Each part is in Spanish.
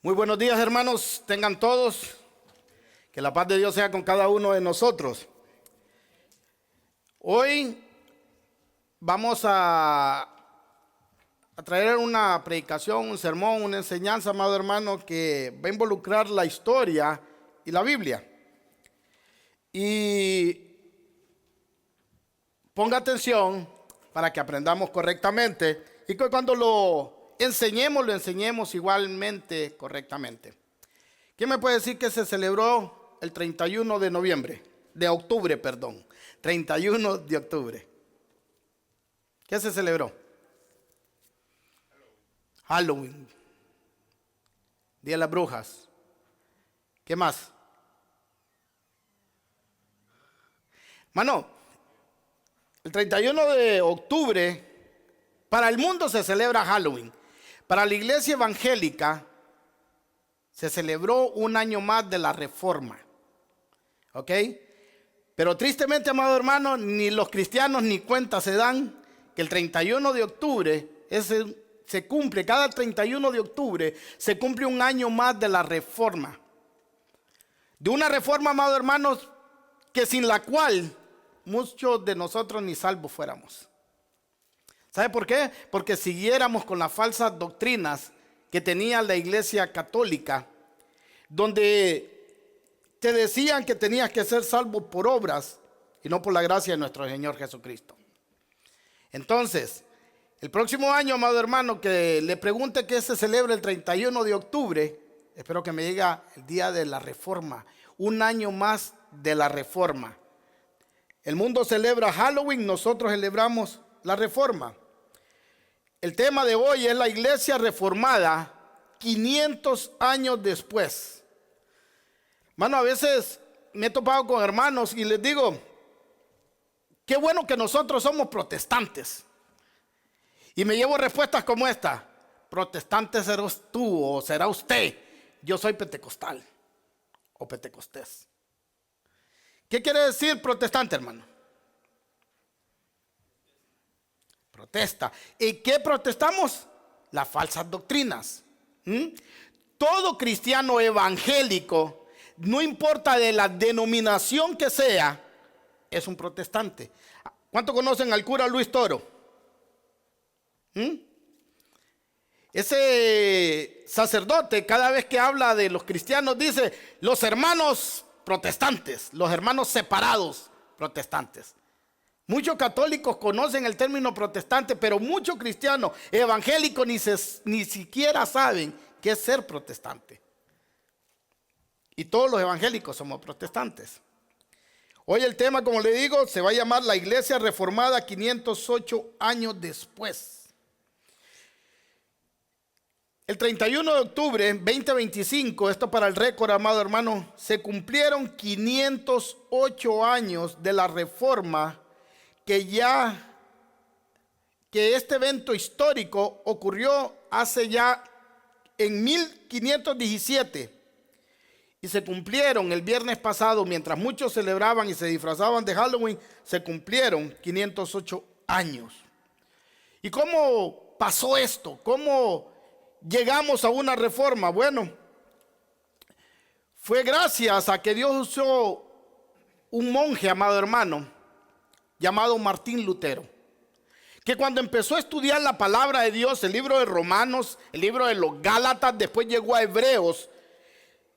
Muy buenos días, hermanos, tengan todos, que la paz de Dios sea con cada uno de nosotros. Hoy vamos a traer una predicación, un sermón, una enseñanza, amado hermano, que va a involucrar la historia y la Biblia. Y ponga atención para que aprendamos correctamente y que cuando lo enseñemos igualmente correctamente. ¿Quién me puede decir que se celebró el 31 de octubre? 31 de octubre. ¿Qué se celebró? Halloween. Día de las Brujas. ¿Qué más? Mano, el 31 de octubre para el mundo se celebra Halloween. Para la iglesia evangélica se celebró un año más de la Reforma. ¿Ok? Pero tristemente, amado hermano, ni los cristianos ni cuenta se dan que el 31 de octubre se cumple, cada 31 de octubre se cumple un año más de la Reforma. De una reforma, amado hermanos, que sin la cual muchos de nosotros ni salvos fuéramos. ¿Sabe por qué? Porque siguiéramos con las falsas doctrinas que tenía la iglesia católica, donde te decían que tenías que ser salvo por obras y no por la gracia de nuestro Señor Jesucristo. Entonces, el próximo año, amado hermano, que le pregunte qué se celebra el 31 de octubre, espero que me diga el día de la Reforma, un año más de la Reforma. El mundo celebra Halloween, nosotros celebramos la Reforma. El tema de hoy es la iglesia reformada 500 años después. Hermano, a veces me he topado con hermanos y les digo, qué bueno que nosotros somos protestantes. Y me llevo respuestas como esta: protestante serás tú o será usted. Yo soy pentecostal o pentecostés. ¿Qué quiere decir protestante, hermano? Protesta. ¿Y qué protestamos? Las falsas doctrinas. Todo cristiano evangélico, no importa de la denominación que sea, es un protestante. ¿Cuánto conocen al cura Luis Toro? Ese sacerdote, cada vez que habla de los cristianos, dice los hermanos protestantes, los hermanos separados protestantes. Muchos católicos conocen el término protestante, pero muchos cristianos evangélicos ni siquiera saben qué es ser protestante. Y todos los evangélicos somos protestantes. Hoy el tema, como le digo, se va a llamar la iglesia reformada 508 años después. El 31 de octubre 2025, esto para el récord, amado hermano, se cumplieron 508 años de la Reforma, que este evento histórico ocurrió hace ya en 1517 y se cumplieron el viernes pasado. Mientras muchos celebraban y se disfrazaban de Halloween, se cumplieron 508 años. ¿Y cómo pasó esto? ¿Cómo llegamos a una reforma? Bueno, fue gracias a que Dios usó un monje, amado hermano, llamado Martín Lutero, que cuando empezó a estudiar la palabra de Dios, el libro de Romanos, el libro de los Gálatas, después llegó a Hebreos,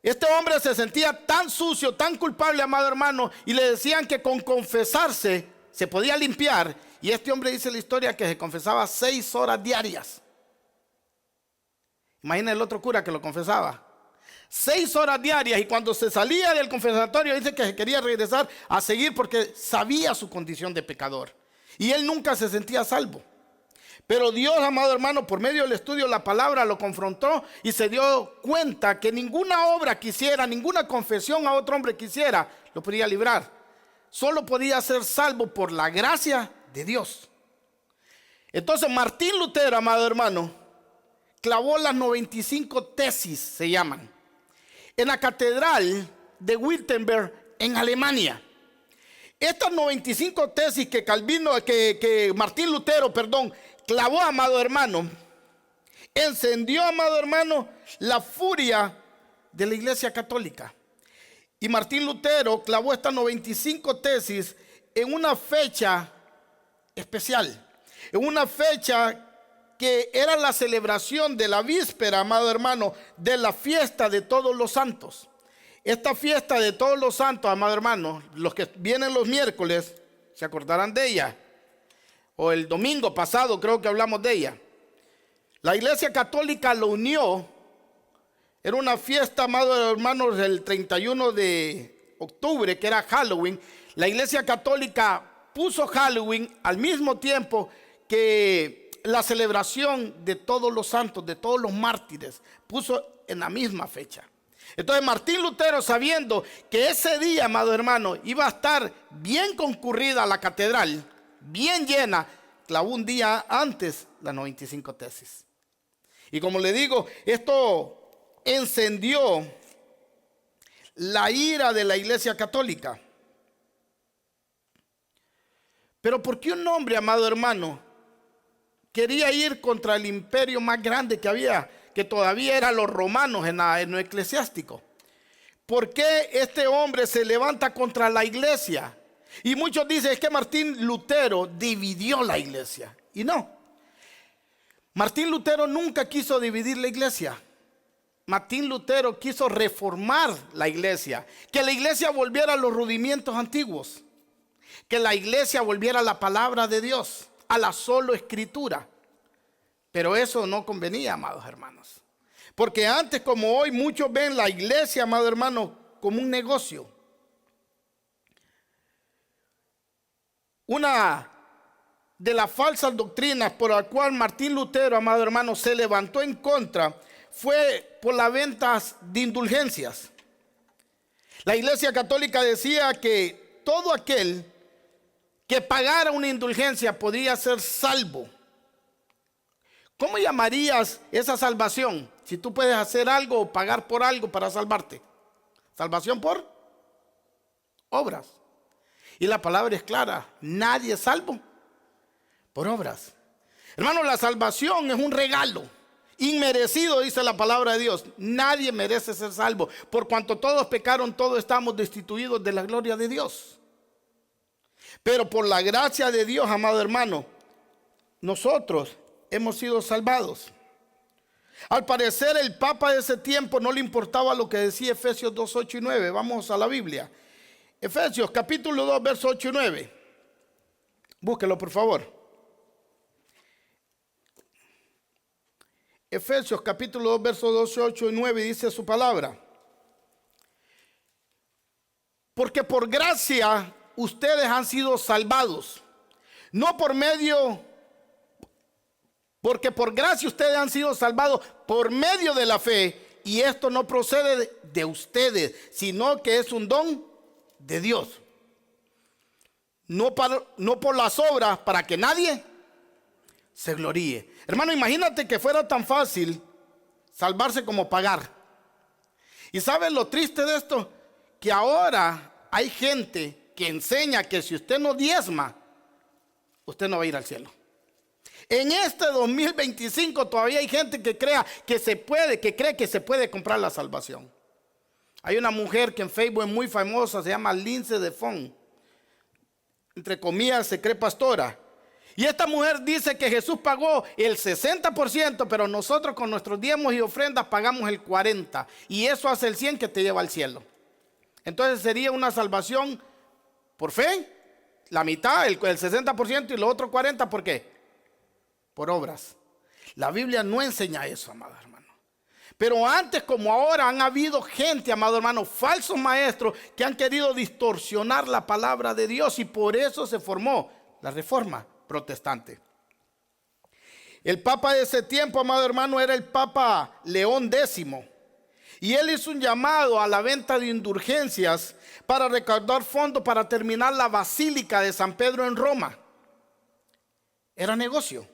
este hombre se sentía tan sucio, tan culpable, amado hermano, y le decían que con confesarse se podía limpiar, y este hombre dice la historia que se confesaba 6 horas diarias. Imagina el otro cura que lo confesaba 6 horas diarias, y cuando se salía del confesatorio dice que quería regresar a seguir porque sabía su condición de pecador y él nunca se sentía salvo. Pero Dios, amado hermano, por medio del estudio de la palabra lo confrontó y se dio cuenta que ninguna obra quisiera, ninguna confesión a otro hombre quisiera, lo podía librar. Solo podía ser salvo por la gracia de Dios. Entonces Martín Lutero, amado hermano, clavó las 95 tesis, se llaman, en la catedral de Wittenberg en Alemania. Estas 95 tesis que Martín Lutero, clavó, amado hermano, encendió, amado hermano, la furia de la Iglesia Católica. Y Martín Lutero clavó estas 95 tesis en una fecha especial, en una fecha que era la celebración de la víspera, amado hermano, de la fiesta de todos los santos. Esta fiesta de todos los santos, amado hermano, los que vienen los miércoles, se acordarán de ella. O el domingo pasado creo que hablamos de ella. La Iglesia Católica lo unió. Era una fiesta, amados hermanos, el 31 de octubre, que era Halloween. La Iglesia Católica puso Halloween al mismo tiempo que la celebración de todos los santos, de todos los mártires, puso en la misma fecha. Entonces Martín Lutero, sabiendo que ese día, amado hermano, iba a estar bien concurrida la catedral, bien llena, clavó un día antes las 95 tesis. Y como le digo, esto encendió la ira de la Iglesia Católica. Pero ¿por qué un hombre, amado hermano, quería ir contra el imperio más grande que había, que todavía eran los romanos en lo eclesiástico? ¿Por qué este hombre se levanta contra la iglesia? Y muchos dicen es que Martín Lutero dividió la iglesia. Y no. Martín Lutero nunca quiso dividir la iglesia. Martín Lutero quiso reformar la iglesia. Que la iglesia volviera a los rudimentos antiguos. Que la iglesia volviera a la palabra de Dios, a la solo escritura. Pero eso no convenía, amados hermanos. Porque antes como hoy muchos ven la iglesia, amado hermano, como un negocio. Una de las falsas doctrinas por la cual Martín Lutero, amado hermano, se levantó en contra fue por las ventas de indulgencias. La Iglesia Católica decía que todo aquel que pagara una indulgencia podría ser salvo. ¿Cómo llamarías esa salvación? Si tú puedes hacer algo o pagar por algo para salvarte. Salvación por obras. Y la palabra es clara: nadie es salvo por obras. Hermano, la salvación es un regalo inmerecido, dice la palabra de Dios. Nadie merece ser salvo. Por cuanto todos pecaron, todos estamos destituidos de la gloria de Dios. Pero por la gracia de Dios, amado hermano, nosotros hemos sido salvados. Al parecer el Papa de ese tiempo no le importaba lo que decía Efesios 2, 8 y 9. Vamos a la Biblia. Efesios capítulo 2, versos 8 y 9. Búsquelo por favor. Efesios capítulo 2, versos 12, 8 y 9 dice su palabra. Porque por gracia ustedes han sido salvados. No por medio... Porque por gracia ustedes han sido salvados por medio de la fe. Y esto no procede de ustedes, sino que es un don de Dios. No por las obras, para que nadie se gloríe. Hermano, imagínate que fuera tan fácil salvarse como pagar. ¿Y sabes lo triste de esto? Que ahora hay gente que enseña que si usted no diezma, usted no va a ir al cielo. En este 2025 todavía hay gente que cree que se puede comprar la salvación. Hay una mujer que en Facebook es muy famosa, se llama Lindsay DeFon. Entre comillas se cree pastora. Y esta mujer dice que Jesús pagó el 60%, pero nosotros con nuestros diezmos y ofrendas pagamos el 40%. Y eso hace el 100% que te lleva al cielo. Entonces sería una salvación por fe, la mitad, el 60% y lo otro 40%, ¿por qué? Por obras. La Biblia no enseña eso, amado hermano. Pero antes como ahora han habido gente, amado hermano, falsos maestros que han querido distorsionar la palabra de Dios, y por eso se formó la Reforma Protestante. El papa de ese tiempo, amado hermano, era el Papa León X. Y él hizo un llamado a la venta de indulgencias para recaudar fondos para terminar la Basílica de San Pedro en Roma. Era negocio.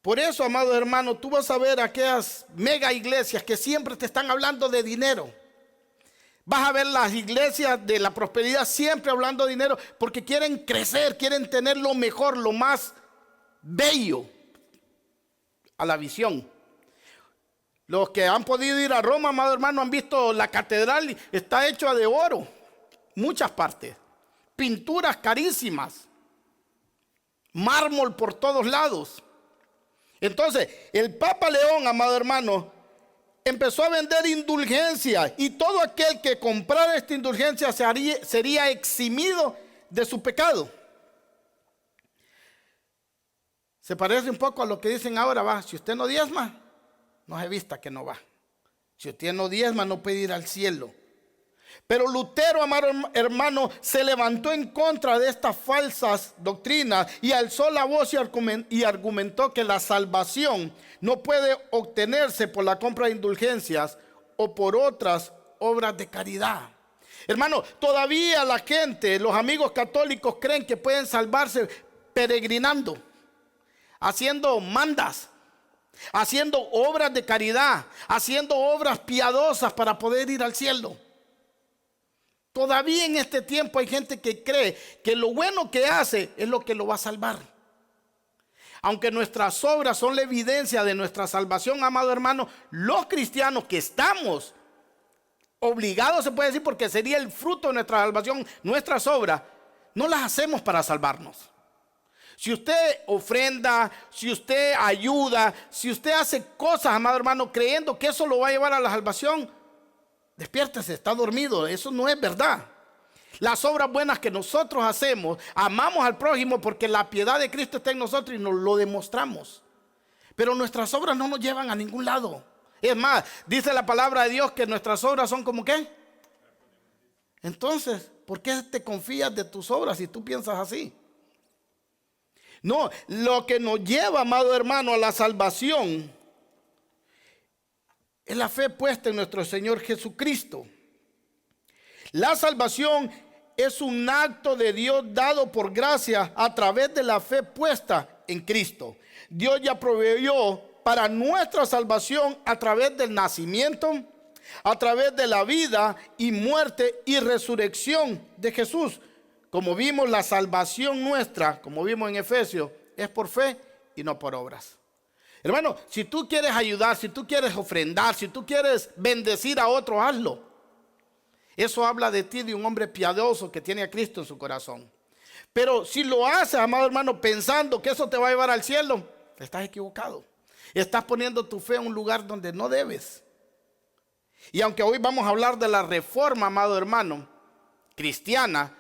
Por eso, amado hermano, tú vas a ver aquellas mega iglesias que siempre te están hablando de dinero. Vas a ver las iglesias de la prosperidad siempre hablando de dinero, porque quieren crecer, quieren tener lo mejor, lo más bello a la visión. Los que han podido ir a Roma, amado hermano, han visto la catedral, está hecha de oro, muchas partes, pinturas carísimas, mármol por todos lados. Entonces, el Papa León, amado hermano, empezó a vender indulgencias, y todo aquel que comprara esta indulgencia sería eximido de su pecado. Se parece un poco a lo que dicen ahora, va, si usted no diezma, no se vista que no va. Si usted no diezma, no puede ir al cielo. Pero Lutero, amado hermano, se levantó en contra de estas falsas doctrinas y alzó la voz y argumentó que la salvación no puede obtenerse por la compra de indulgencias o por otras obras de caridad. Hermano, todavía la gente, los amigos católicos, creen que pueden salvarse peregrinando, haciendo mandas, haciendo obras de caridad, haciendo obras piadosas para poder ir al cielo. Todavía en este tiempo hay gente que cree que lo bueno que hace es lo que lo va a salvar. Aunque nuestras obras son la evidencia de nuestra salvación, amado hermano, los cristianos que estamos obligados, se puede decir, porque sería el fruto de nuestra salvación, nuestras obras, no las hacemos para salvarnos. Si usted ofrenda, si usted ayuda, si usted hace cosas, amado hermano, creyendo que eso lo va a llevar a la salvación, despiértese, está dormido, eso no es verdad. Las obras buenas que nosotros hacemos, amamos al prójimo porque la piedad de Cristo está en nosotros y nos lo demostramos. Pero nuestras obras no nos llevan a ningún lado. Es más, dice la palabra de Dios que nuestras obras son como ¿qué? Entonces, ¿por qué te confías de tus obras si tú piensas así? No, lo que nos lleva, amado hermano, a la salvación es la fe puesta en nuestro Señor Jesucristo. La salvación es un acto de Dios dado por gracia a través de la fe puesta en Cristo. Dios ya proveyó para nuestra salvación a través del nacimiento, a través de la vida y muerte y resurrección de Jesús. Como vimos, la salvación nuestra, como vimos en Efesios, es por fe y no por obras. Hermano, si tú quieres ayudar, si tú quieres ofrendar, si tú quieres bendecir a otro, hazlo. Eso habla de ti, de un hombre piadoso que tiene a Cristo en su corazón. Pero si lo haces, amado hermano, pensando que eso te va a llevar al cielo, estás equivocado. Estás poniendo tu fe en un lugar donde no debes. Y aunque hoy vamos a hablar de la reforma, amado hermano, cristiana,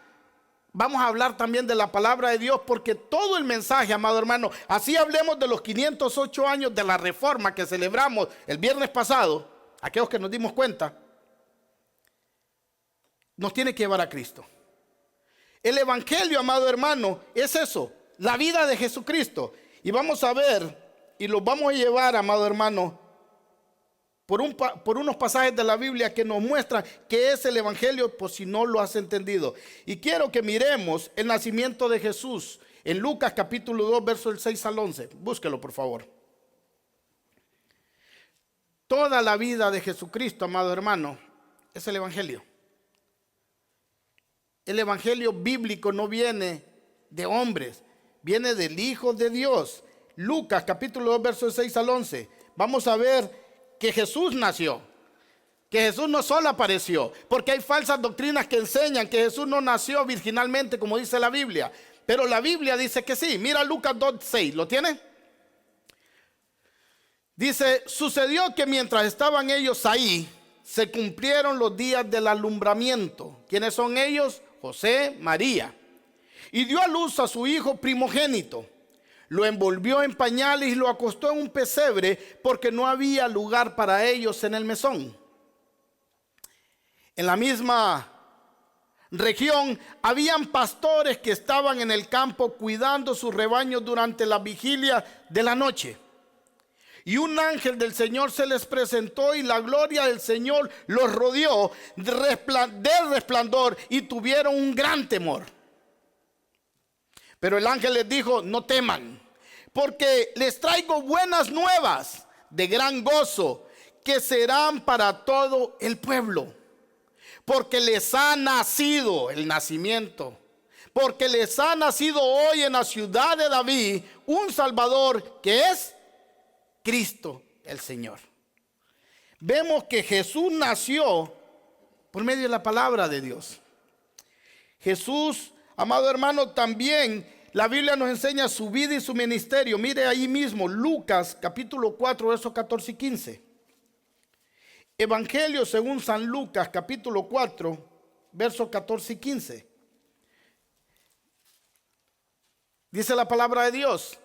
vamos a hablar también de la palabra de Dios, porque todo el mensaje, amado hermano, así hablemos de los 508 años de la reforma que celebramos el viernes pasado, aquellos que nos dimos cuenta, nos tiene que llevar a Cristo. El evangelio, amado hermano, es eso, la vida de Jesucristo. Y vamos a ver, y lo vamos a llevar, amado hermano, por unos pasajes de la Biblia que nos muestran qué es el evangelio, por si no lo has entendido. Y quiero que miremos el nacimiento de Jesús en Lucas capítulo 2, versos del 6 al 11. Búsquelo, por favor. Toda la vida de Jesucristo, amado hermano, es el evangelio. El evangelio bíblico no viene de hombres, viene del Hijo de Dios. Lucas capítulo 2, versos 6 al 11. Vamos a ver que Jesús nació, que Jesús no solo apareció, porque hay falsas doctrinas que enseñan que Jesús no nació virginalmente, como dice la Biblia, pero la Biblia dice que sí. Mira Lucas 2:6, ¿lo tiene? Dice: sucedió que mientras estaban ellos ahí, se cumplieron los días del alumbramiento. ¿Quiénes son ellos? José, María. Y dio a luz a su hijo primogénito. Lo envolvió en pañales y lo acostó en un pesebre porque no había lugar para ellos en el mesón. En la misma región habían pastores que estaban en el campo cuidando sus rebaños durante la vigilia de la noche. Y un ángel del Señor se les presentó y la gloria del Señor los rodeó del resplandor y tuvieron un gran temor. Pero el ángel les dijo: no teman, porque les traigo buenas nuevas de gran gozo, que serán para todo el pueblo. Porque les ha nacido el nacimiento, porque les ha nacido hoy en la ciudad de David un Salvador, que es Cristo el Señor. vemos que Jesús nació por medio de la palabra de Dios. Jesús, amado hermano, también la Biblia nos enseña su vida y su ministerio. Mire ahí mismo, Lucas capítulo 4, versos 14 y 15. Evangelio según San Lucas capítulo 4, versos 14 y 15. Dice la palabra de Dios: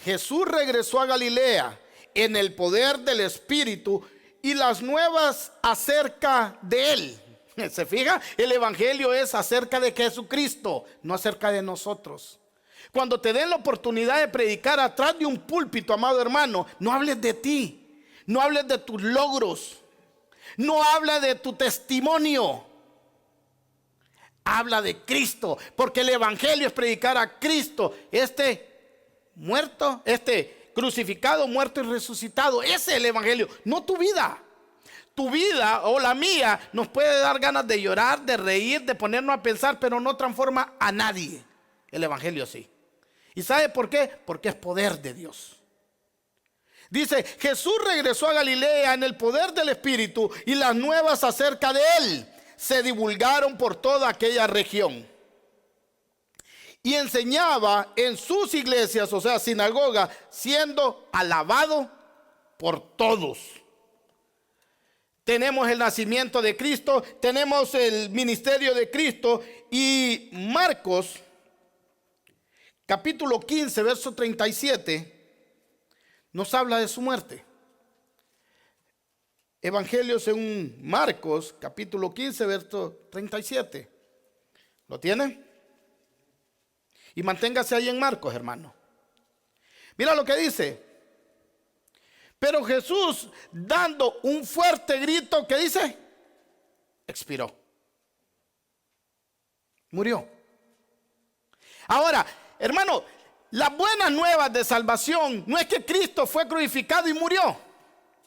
Jesús regresó a Galilea en el poder del Espíritu, y las nuevas acerca de él. ¿Se fija? El evangelio es acerca de Jesucristo, no acerca de nosotros. Cuando te den la oportunidad de predicar atrás de un púlpito, amado hermano, no hables de ti, no hables de tus logros, no hables de tu testimonio. Habla de Cristo, porque el evangelio es predicar a Cristo, muerto, crucificado, muerto y resucitado. Ese es el evangelio, no tu vida. Tu vida o la mía nos puede dar ganas de llorar, de reír, de ponernos a pensar, pero no transforma a nadie. El evangelio sí. ¿Y sabe por qué? Porque es poder de Dios. Dice: Jesús regresó a Galilea en el poder del Espíritu, y las nuevas acerca de él se divulgaron por toda aquella región. Y enseñaba en sus iglesias, o sea, sinagoga, siendo alabado por todos. Tenemos el nacimiento de Cristo, tenemos el ministerio de Cristo, y Marcos capítulo 15, verso 37 nos habla de su muerte. Evangelio según Marcos capítulo 15, verso 37. ¿Lo tienen? Y manténgase ahí en Marcos, hermano. Mira lo que dice: pero Jesús, dando un fuerte grito, ¿qué dice? Expiró. Murió. Ahora, hermano, las buenas nuevas de salvación no es que Cristo fue crucificado y murió.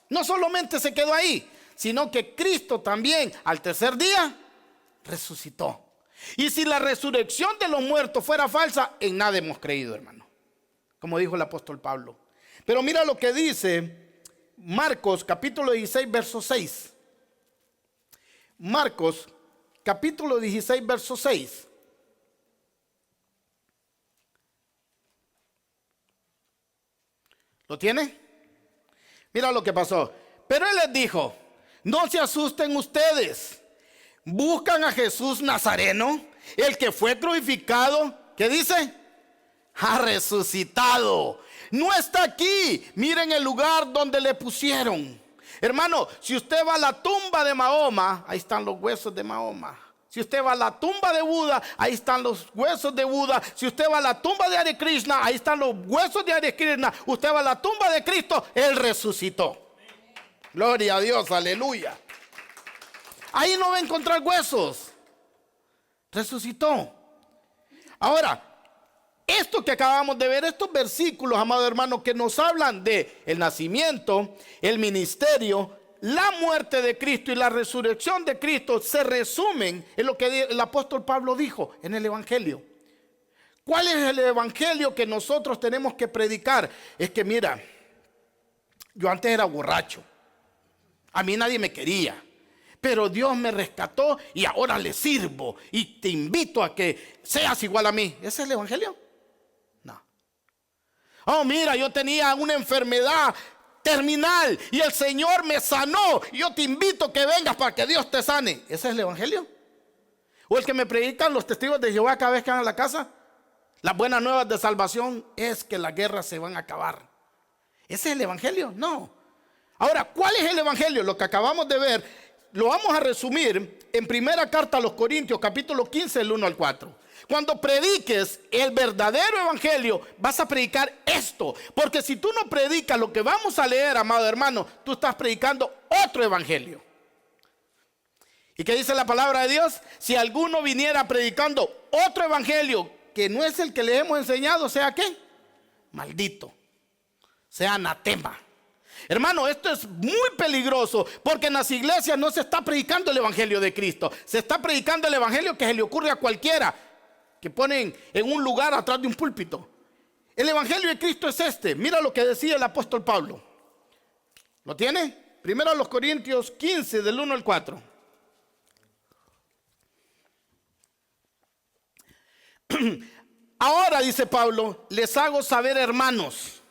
No solamente se quedó ahí, sino que Cristo también al tercer día resucitó. Y si la resurrección de los muertos fuera falsa, en nada hemos creído, hermano, como dijo el apóstol Pablo. Pero mira lo que dice Marcos capítulo 16, verso 6. Marcos capítulo 16, verso 6. ¿Lo tiene? Mira lo que pasó. Pero él les dijo: no se asusten ustedes. Buscan a Jesús Nazareno, el que fue crucificado. ¿Qué dice? Ha resucitado. No está aquí. Miren el lugar donde le pusieron. Hermano, si usted va a la tumba de Mahoma, ahí están los huesos de Mahoma. Si usted va a la tumba de Buda, ahí están los huesos de Buda. Si usted va a la tumba de Hare Krishna, ahí están los huesos de Hare Krishna. Usted va a la tumba de Cristo, él resucitó. Gloria a Dios, aleluya. Ahí no va a encontrar huesos. Resucitó. Ahora, esto que acabamos de ver, estos versículos, amado hermano, que nos hablan de el nacimiento, el ministerio, la muerte de Cristo y la resurrección de Cristo, se resumen en lo que el apóstol Pablo dijo en el evangelio. ¿Cuál es el evangelio que nosotros tenemos que predicar? Es que mira, yo antes era borracho, a mí nadie me quería, pero Dios me rescató y ahora le sirvo y te invito a que seas igual a mí. ¿Ese es el evangelio? No. Oh, mira, yo tenía una enfermedad terminal y el Señor me sanó. Yo te invito a que vengas para que Dios te sane. ¿Ese es el evangelio? ¿O el que me predican los testigos de Jehová cada vez que van a la casa? Las buenas nuevas de salvación es que las guerras se van a acabar. ¿Ese es el evangelio? No. Ahora, ¿cuál es el evangelio? Lo que acabamos de ver, lo vamos a resumir en primera carta a los Corintios, capítulo 15, del 1 al 4. Cuando prediques el verdadero evangelio, vas a predicar esto. Porque si tú no predicas lo que vamos a leer, amado hermano, tú estás predicando otro evangelio. ¿Y qué dice la palabra de Dios? Si alguno viniera predicando otro evangelio que no es el que le hemos enseñado, ¿sea qué? Maldito, sea anatema. Hermano, esto es muy peligroso, porque en las iglesias no se está predicando el evangelio de Cristo. Se está predicando el evangelio que se le ocurre a cualquiera, que ponen en un lugar atrás de un púlpito. El evangelio de Cristo es este. Mira lo que decía el apóstol Pablo. ¿Lo tiene? Primero a los Corintios 15, del 1 al 4. Ahora, dice Pablo, les hago saber, hermanos,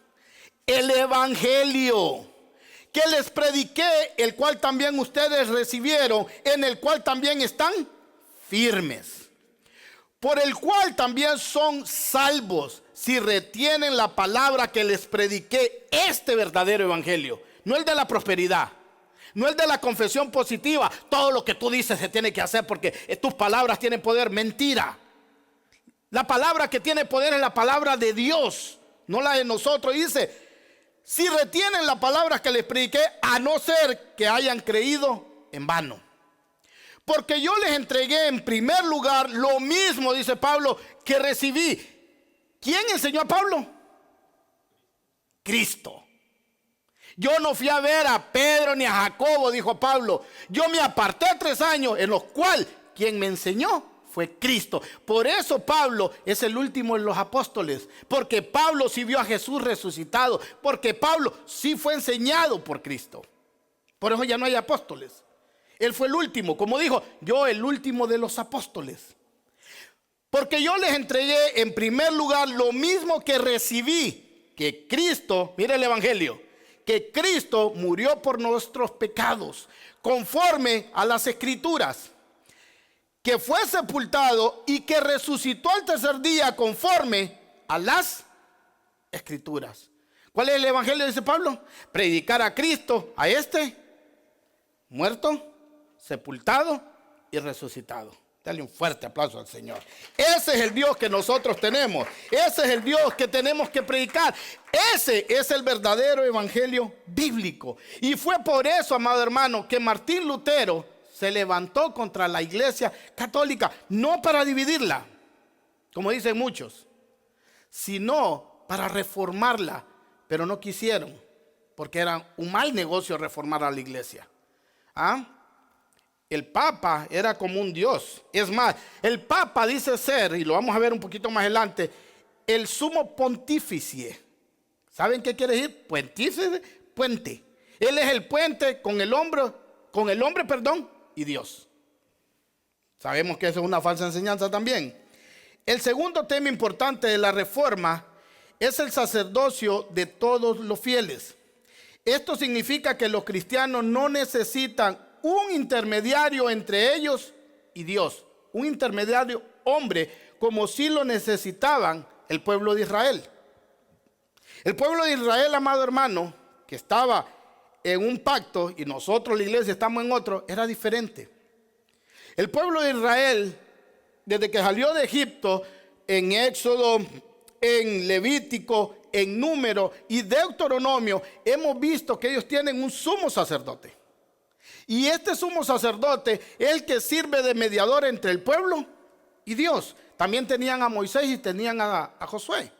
el evangelio que les prediqué, el cual también ustedes recibieron, en el cual también están firmes, por el cual también son salvos, si retienen la palabra que les prediqué, este verdadero evangelio, no el de la prosperidad, no el de la confesión positiva, todo lo que tú dices se tiene que hacer porque tus palabras tienen poder. Mentira. La palabra que tiene poder es la palabra de Dios, no la de nosotros. Y dice, si retienen la palabra que les prediqué, a no ser que hayan creído en vano. Porque yo les entregué en primer lugar lo mismo, dice Pablo, que recibí. ¿Quién enseñó a Pablo? Cristo. Yo no fui a ver a Pedro ni a Jacobo, dijo Pablo. Yo me aparté 3 años, en los cuales quien me enseñó fue Cristo. Por eso Pablo es el último de los apóstoles, porque Pablo sí vio a Jesús resucitado, porque Pablo sí fue enseñado por Cristo. Por eso ya no hay apóstoles. Él fue el último, como dijo, yo el último de los apóstoles. Porque yo les entregué en primer lugar lo mismo que recibí, que Cristo, mire el evangelio, que Cristo murió por nuestros pecados, conforme a las escrituras, que fue sepultado y que resucitó al tercer día conforme a las escrituras. ¿Cuál es el evangelio? Dice Pablo. Predicar a Cristo, a este muerto, sepultado y resucitado. Dale un fuerte aplauso al Señor. Ese es el Dios que nosotros tenemos. Ese es el Dios que tenemos que predicar. Ese es el verdadero evangelio bíblico. Y fue por eso, amado hermano, que Martín Lutero se levantó contra la iglesia católica, no para dividirla, como dicen muchos, sino para reformarla, pero no quisieron, porque era un mal negocio reformar a la iglesia. El Papa era como un Dios. Es más, el Papa dice ser, y lo vamos a ver un poquito más adelante, el sumo pontífice. ¿Saben qué quiere decir? Pontífice, puente. Él es el puente con el hombre, y Dios. Sabemos que eso es una falsa enseñanza también. El segundo tema importante de la reforma es el sacerdocio de todos los fieles. Esto significa que los cristianos no necesitan un intermediario entre ellos y Dios, un intermediario hombre, como si lo necesitaban el pueblo de Israel. El pueblo de Israel, amado hermano, que estaba en un pacto y nosotros la iglesia estamos en otro, era diferente. El pueblo de Israel, desde que salió de Egipto, en Éxodo, en Levítico, en Número y Deuteronomio, hemos visto que ellos tienen un sumo sacerdote. Y este sumo sacerdote es el que sirve de mediador entre el pueblo y Dios. También tenían a Moisés y tenían a Josué.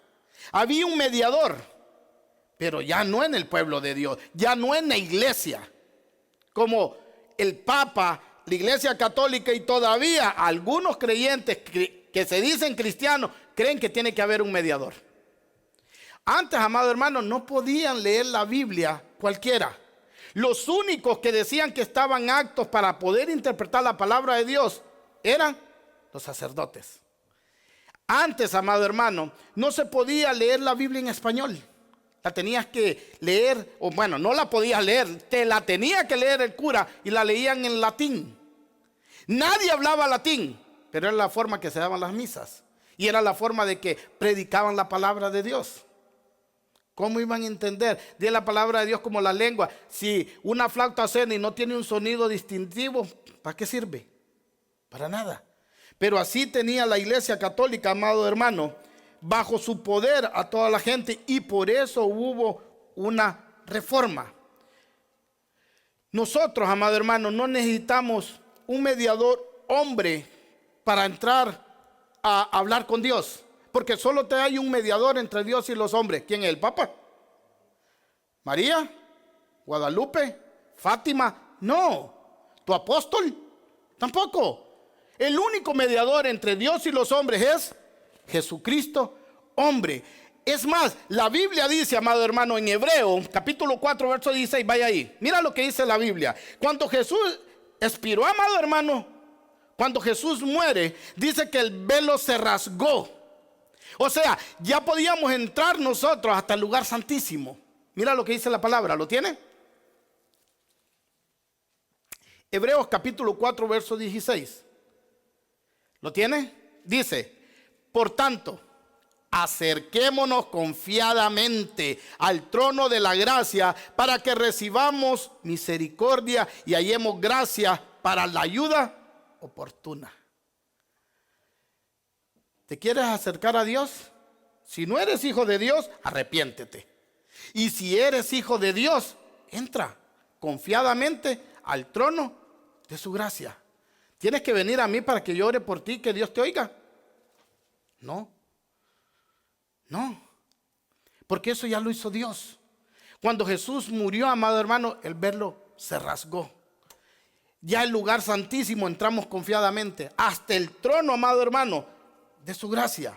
Había un mediador, pero ya no en el pueblo de Dios, ya no en la iglesia, como el Papa, la iglesia católica y todavía algunos creyentes que se dicen cristianos creen que tiene que haber un mediador. Antes, amado hermano, no podían leer la Biblia cualquiera. Los únicos que decían que estaban aptos para poder interpretar la palabra de Dios eran los sacerdotes. Antes, amado hermano, no se podía leer la Biblia en español. La tenías que leer, o bueno, no la podías leer, te la tenía que leer el cura y la leían en latín. Nadie hablaba latín, pero era la forma que se daban las misas. Y era la forma de que predicaban la palabra de Dios. ¿Cómo iban a entender de la palabra de Dios como la lengua? Si una flauta suena y no tiene un sonido distintivo, ¿para qué sirve? Para nada. Pero así tenía la iglesia católica, amado hermano, bajo su poder a toda la gente, y por eso hubo una reforma. Nosotros, amado hermano, no necesitamos un mediador hombre para entrar a hablar con Dios, porque solo te hay un mediador entre Dios y los hombres. ¿Quién es? ¿El Papa? ¿María? ¿Guadalupe? ¿Fátima? No. ¿Tu apóstol? Tampoco. El único mediador entre Dios y los hombres es Jesucristo, hombre. Es más, la Biblia dice, amado hermano, en Hebreo, capítulo 4, verso 16, vaya ahí. Mira lo que dice la Biblia. Cuando Jesús expiró, amado hermano, cuando Jesús muere, dice que el velo se rasgó. O sea, ya podíamos entrar nosotros hasta el lugar santísimo. Mira lo que dice la palabra, ¿lo tiene? Hebreos capítulo 4, verso 16. ¿Lo tiene? Dice, por tanto, acerquémonos confiadamente al trono de la gracia para que recibamos misericordia y hallemos gracia para la ayuda oportuna. ¿Te quieres acercar a Dios? Si no eres hijo de Dios, arrepiéntete. Y si eres hijo de Dios, entra confiadamente al trono de su gracia. ¿Tienes que venir a mí para que yo ore por ti, que Dios te oiga? No. No, porque eso ya lo hizo Dios. Cuando Jesús murió, amado hermano, el velo se rasgó. Ya el lugar santísimo entramos confiadamente hasta el trono, amado hermano, de su gracia.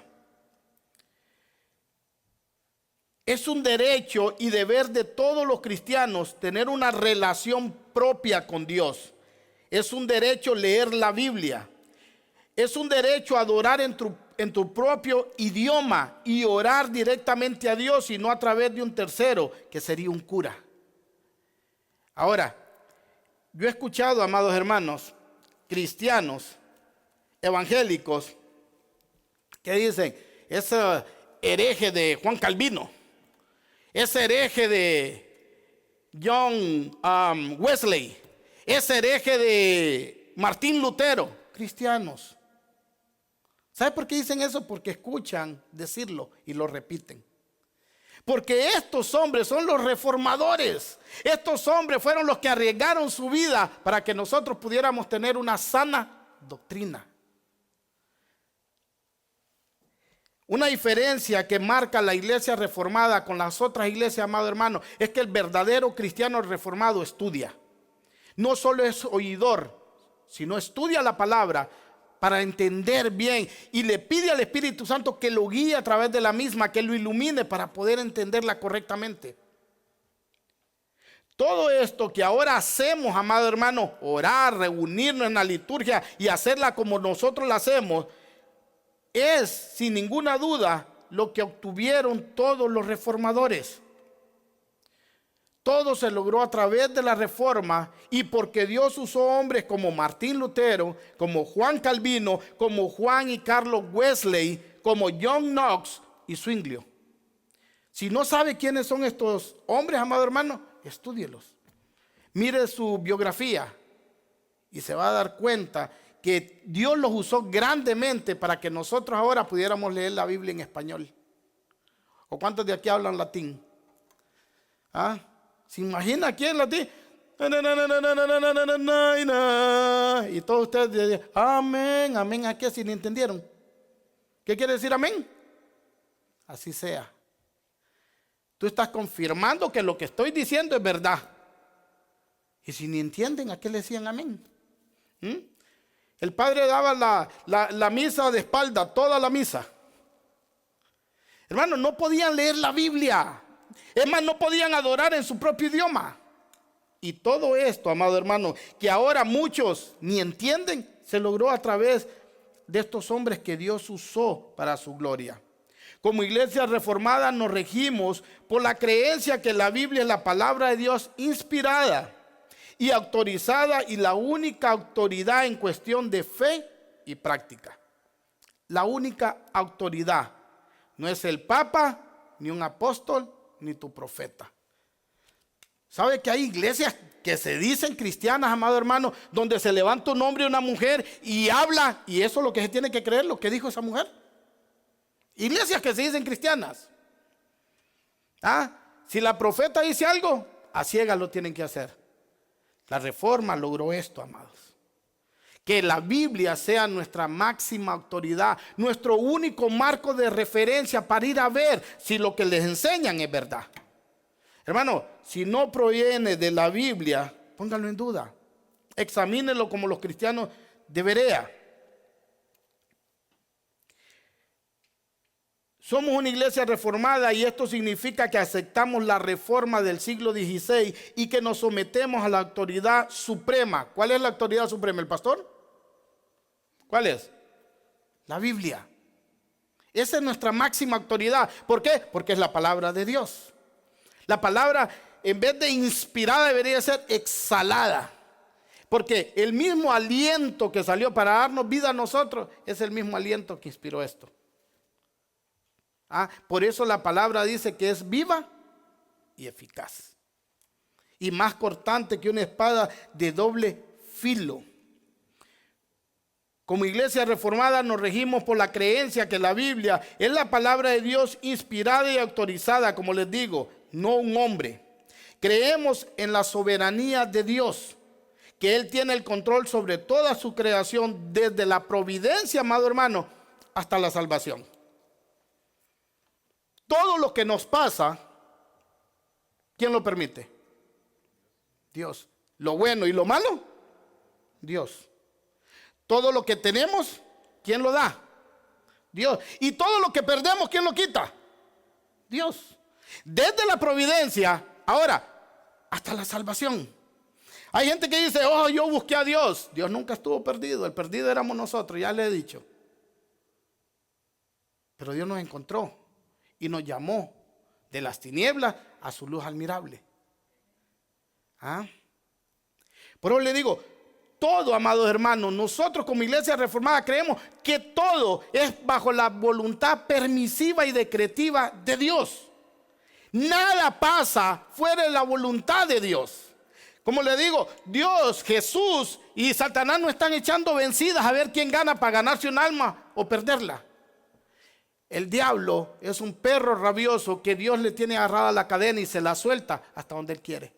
Es un derecho y deber de todos los cristianos tener una relación propia con Dios. Es un derecho leer la Biblia. Es un derecho adorar en tu propio idioma y orar directamente a Dios y no a través de un tercero, que sería un cura. Ahora, yo he escuchado, amados hermanos, cristianos, evangélicos, que dicen, ese hereje de Juan Calvino, ese hereje de John Wesley, ese hereje de Martín Lutero, cristianos. ¿Sabe por qué dicen eso? Porque escuchan decirlo y lo repiten. Porque estos hombres son los reformadores. Estos hombres fueron los que arriesgaron su vida para que nosotros pudiéramos tener una sana doctrina. Una diferencia que marca la iglesia reformada con las otras iglesias, amado hermano, es que el verdadero cristiano reformado estudia. No solo es oidor, sino estudia la palabra para entender bien y le pide al Espíritu Santo que lo guíe a través de la misma, que lo ilumine para poder entenderla correctamente. Todo esto que ahora hacemos, amado hermano, orar, reunirnos en la liturgia y hacerla como nosotros la hacemos, es sin ninguna duda lo que obtuvieron todos los reformadores. Todo se logró a través de la reforma y porque Dios usó hombres como Martín Lutero, como Juan Calvino, como Juan y Carlos Wesley, como John Knox y Zwinglio. Si no sabe quiénes son estos hombres, amado hermano, estúdielos. Mire su biografía y se va a dar cuenta que Dios los usó grandemente para que nosotros ahora pudiéramos leer la Biblia en español. ¿O cuántos de aquí hablan latín? ¿Ah? ¿Se imagina aquí en latín? Y todos ustedes dicen, amén, amén, ¿a qué? Si no entendieron. ¿Qué quiere decir amén? Así sea. Tú estás confirmando que lo que estoy diciendo es verdad. Y si ni entienden, ¿a qué le decían amén? El padre daba la misa de espalda, toda la misa. Hermanos, no podían leer la Biblia. Es más, no podían adorar en su propio idioma. Y todo esto, amado hermano, que ahora muchos ni entienden, se logró a través de estos hombres que Dios usó para su gloria. Como iglesia reformada nos regimos por la creencia que la Biblia es la palabra de Dios inspirada y autorizada y la única autoridad en cuestión de fe y práctica. La única autoridad. No es el Papa, ni un apóstol, ni tu profeta. ¿Sabe que hay iglesias que se dicen cristianas, amado hermano, donde se levanta un hombre y una mujer y habla, y eso es lo que se tiene que creer, lo que dijo esa mujer? Iglesias que se dicen cristianas. Si la profeta dice algo, a ciegas lo tienen que hacer. La reforma logró esto, amados. Que la Biblia sea nuestra máxima autoridad, nuestro único marco de referencia para ir a ver si lo que les enseñan es verdad. Hermano, si no proviene de la Biblia, póngalo en duda. Examínelo como los cristianos de Berea. Somos una iglesia reformada y esto significa que aceptamos la reforma del siglo XVI y que nos sometemos a la autoridad suprema. ¿Cuál es la autoridad suprema? ¿El pastor? ¿Cuál es? La Biblia. Esa es nuestra máxima autoridad. ¿Por qué? Porque es la palabra de Dios. La palabra, en vez de inspirada, debería ser exhalada. Porque el mismo aliento que salió para darnos vida a nosotros es el mismo aliento que inspiró esto. Por eso la palabra dice que es viva y eficaz. Y más cortante que una espada de doble filo. Como iglesia reformada nos regimos por la creencia que la Biblia es la palabra de Dios inspirada y autorizada, como les digo, no un hombre. Creemos en la soberanía de Dios, que Él tiene el control sobre toda su creación, desde la providencia, amado hermano, hasta la salvación. Todo lo que nos pasa, ¿quién lo permite? Dios. Lo bueno y lo malo, Dios. Todo lo que tenemos, ¿quién lo da? Dios. Y todo lo que perdemos, ¿quién lo quita? Dios. Desde la providencia, ahora, hasta la salvación. Hay gente que dice, oh, yo busqué a Dios. Dios nunca estuvo perdido. El perdido éramos nosotros, ya le he dicho. Pero Dios nos encontró y nos llamó de las tinieblas a su luz admirable. Por eso le digo, todo, amados hermanos, nosotros como iglesia reformada creemos que todo es bajo la voluntad permisiva y decretiva de Dios. Nada pasa fuera de la voluntad de Dios. Como le digo, Dios, Jesús y Satanás no están echando vencidas a ver quién gana para ganarse un alma o perderla. El diablo es un perro rabioso que Dios le tiene agarrada la cadena y se la suelta hasta donde Él quiere.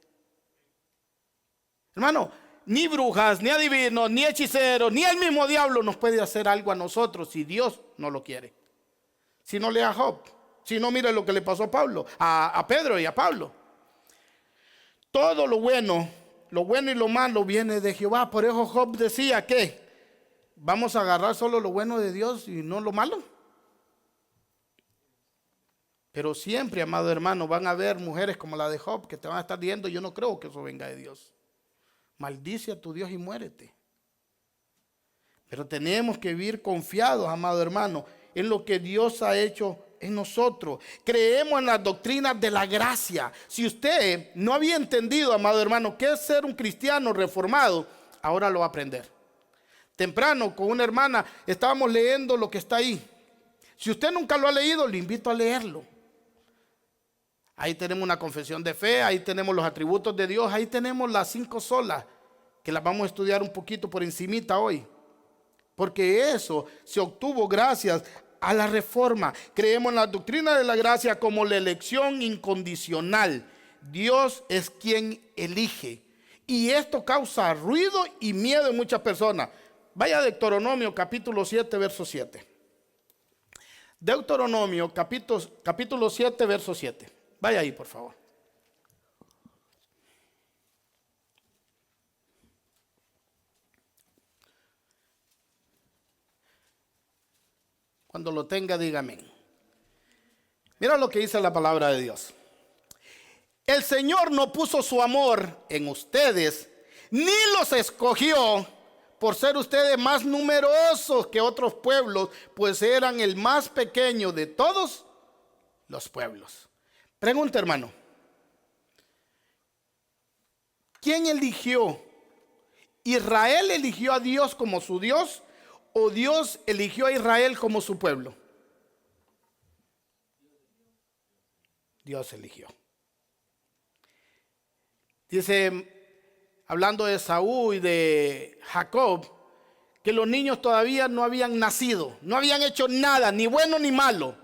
Hermano, ni brujas, ni adivinos, ni hechiceros, ni el mismo diablo nos puede hacer algo a nosotros si Dios no lo quiere. Si no, lea a Job. Si no, mire lo que le pasó a Pablo, a Pedro y a Pablo. Todo lo bueno y lo malo viene de Jehová. Por eso Job decía que vamos a agarrar solo lo bueno de Dios y no lo malo. Pero siempre, amado hermano, van a haber mujeres como la de Job que te van a estar diciendo, yo no creo que eso venga de Dios. Maldice a tu Dios y muérete. Pero tenemos que vivir confiados, amado hermano, en lo que Dios ha hecho en nosotros. Creemos en las doctrinas de la gracia. Si usted no había entendido, amado hermano, qué es ser un cristiano reformado, ahora lo va a aprender. Temprano con una hermana estábamos leyendo lo que está ahí. Si usted nunca lo ha leído, le invito a leerlo. Ahí tenemos una confesión de fe, ahí tenemos los atributos de Dios, ahí tenemos las 5 solas, que las vamos a estudiar un poquito por encimita hoy. Porque eso se obtuvo gracias a la reforma. Creemos en la doctrina de la gracia como la elección incondicional. Dios es quien elige. Y esto causa ruido y miedo en muchas personas. Vaya a Deuteronomio capítulo 7, verso 7. Deuteronomio capítulo 7, verso 7. Vaya ahí, por favor. Cuando lo tenga, dígame. Mira lo que dice la palabra de Dios. El Señor no puso su amor en ustedes, ni los escogió por ser ustedes más numerosos que otros pueblos, pues eran el más pequeño de todos los pueblos. Pregunta, hermano. ¿Quién eligió? ¿Israel eligió a Dios como su Dios o Dios eligió a Israel como su pueblo? Dios eligió. Dice, hablando de Saúl y de Jacob, que los niños todavía no habían nacido, no habían hecho nada, ni bueno ni malo.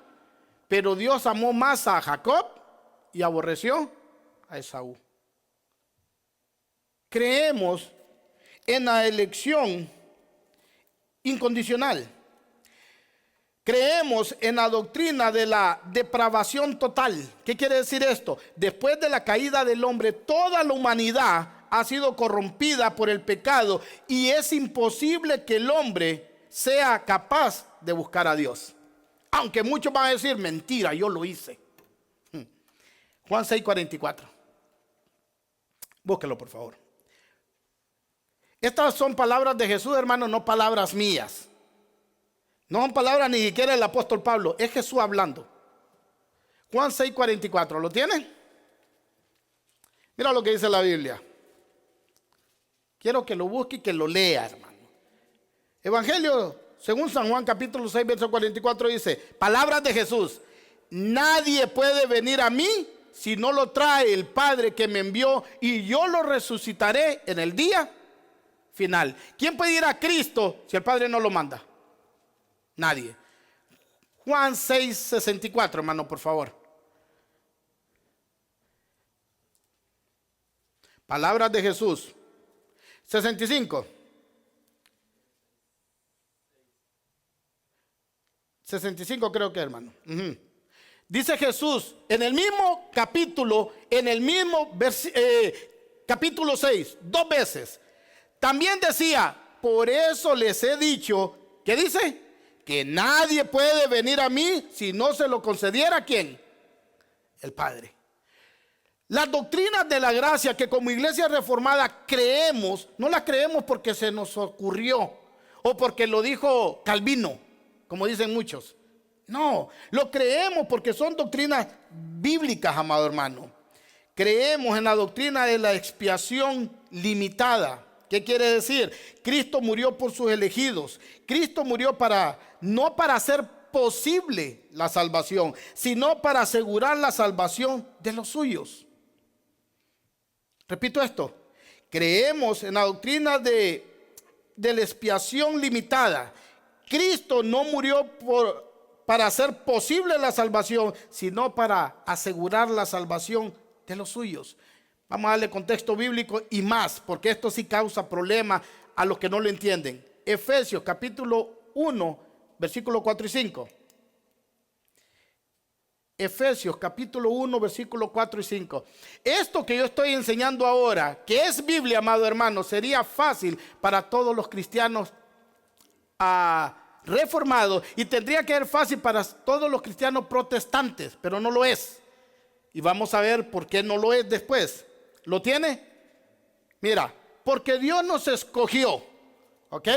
Pero Dios amó más a Jacob y aborreció a Esaú. Creemos en la elección incondicional. Creemos en la doctrina de la depravación total. ¿Qué quiere decir esto? Después de la caída del hombre, toda la humanidad ha sido corrompida por el pecado y es imposible que el hombre sea capaz de buscar a Dios. Aunque muchos van a decir, mentira, yo lo hice. Juan 6:44. Búsquelo, por favor. Estas son palabras de Jesús, hermano, no palabras mías. No son palabras ni siquiera del apóstol Pablo, es Jesús hablando. Juan 6:44, ¿lo tienen? Mira lo que dice la Biblia. Quiero que lo busque y que lo lea, hermano. Evangelio según San Juan capítulo 6, verso 44 dice, palabras de Jesús: nadie puede venir a mí si no lo trae el Padre que me envió, y yo lo resucitaré en el día final. ¿Quién puede ir a Cristo si el Padre no lo manda? Nadie. Juan 6:64, hermano, por favor. Palabras de Jesús. 65. 65 creo que, hermano. Dice Jesús en el mismo capítulo, en el mismo capítulo 6, 2 veces. También decía, por eso les he dicho, ¿qué dice? Que nadie puede venir a mí si no se lo concediera, ¿quién? El Padre. Las doctrinas de la gracia que como iglesia reformada creemos, no las creemos porque se nos ocurrió o porque lo dijo Calvino, como dicen muchos. No, lo creemos porque son doctrinas bíblicas, amado hermano. Creemos en la doctrina de la expiación limitada. ¿Qué quiere decir? Cristo murió por sus elegidos. Cristo murió no para hacer posible la salvación, sino para asegurar la salvación de los suyos. Repito esto. Creemos en la doctrina de la expiación limitada. Cristo no murió para hacer posible la salvación, sino para asegurar la salvación de los suyos. Vamos a darle contexto bíblico y más, porque esto sí causa problemas a los que no lo entienden. Efesios capítulo 1, versículos 4 y 5. Efesios capítulo 1, versículos 4 y 5. Esto que yo estoy enseñando ahora, que es Biblia, amado hermano, sería fácil para todos los cristianos reformados, y tendría que ser fácil para todos los cristianos protestantes, pero no lo es. Y vamos a ver por qué no lo es después. ¿Lo tiene? Mira, porque Dios nos escogió, ¿ok?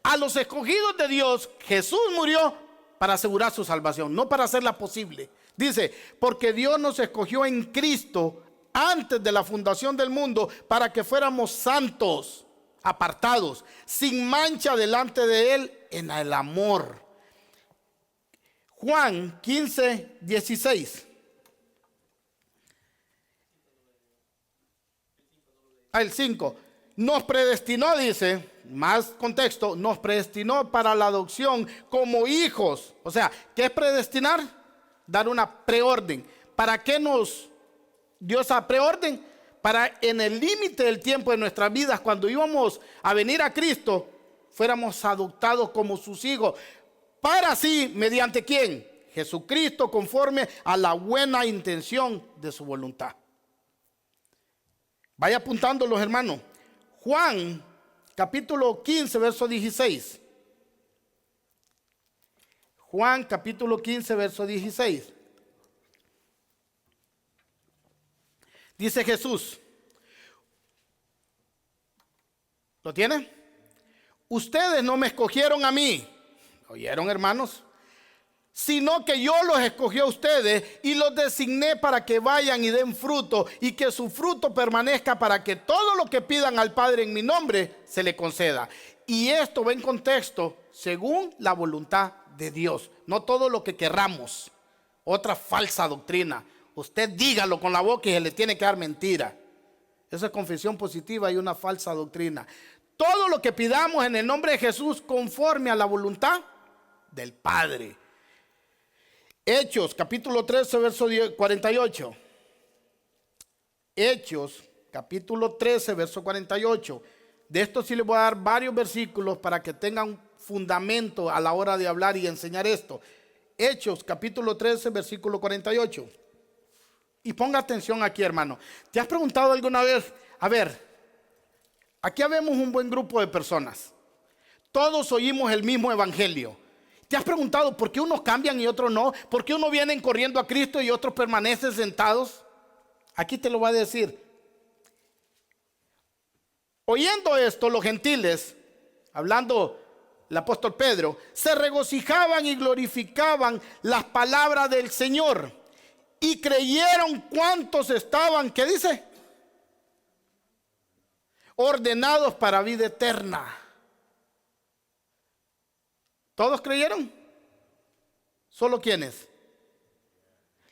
A los escogidos de Dios, Jesús murió para asegurar su salvación, no para hacerla posible. Dice, porque Dios nos escogió en Cristo antes de la fundación del mundo para que fuéramos santos, apartados, sin mancha delante de Él en el amor. Juan 15, 16. El 5. Nos predestinó, dice, más contexto, nos predestinó para la adopción como hijos. O sea, ¿qué es predestinar? Dar una preorden. ¿Para qué nos dio esa preorden? Para en el límite del tiempo de nuestras vidas, cuando íbamos a venir a Cristo, fuéramos adoptados como sus hijos. Para así, ¿mediante quién? Jesucristo, conforme a la buena intención de su voluntad. Vaya apuntando los hermanos. Juan capítulo 15, verso 16. Juan capítulo 15, verso 16. Dice Jesús. ¿Lo tiene? Ustedes no me escogieron a mí. ¿Oyeron, hermanos? Sino que yo los escogí a ustedes y los designé para que vayan y den fruto, y que su fruto permanezca, para que todo lo que pidan al Padre en mi nombre se le conceda. Y esto va en contexto según la voluntad de Dios, no todo lo que querramos. Otra falsa doctrina. Usted dígalo con la boca y se le tiene que dar mentira. Eso es confesión positiva y una falsa doctrina. Todo lo que pidamos en el nombre de Jesús, conforme a la voluntad del Padre. Hechos capítulo 13, verso 48. Hechos capítulo 13, verso 48. De esto sí les voy a dar varios versículos para que tengan fundamento a la hora de hablar y enseñar esto. Hechos capítulo 13, versículo 48. Y ponga atención aquí, hermano. ¿Te has preguntado alguna vez? A ver, aquí habemos un buen grupo de personas. Todos oímos el mismo evangelio. ¿Te has preguntado por qué unos cambian y otros no? ¿Por qué unos vienen corriendo a Cristo y otros permanecen sentados? Aquí te lo voy a decir. Oyendo esto, los gentiles, hablando el apóstol Pedro, se regocijaban y glorificaban las palabras del Señor. Y creyeron cuántos estaban, ¿qué dice? Ordenados para vida eterna. ¿Todos creyeron? ¿Solo quiénes?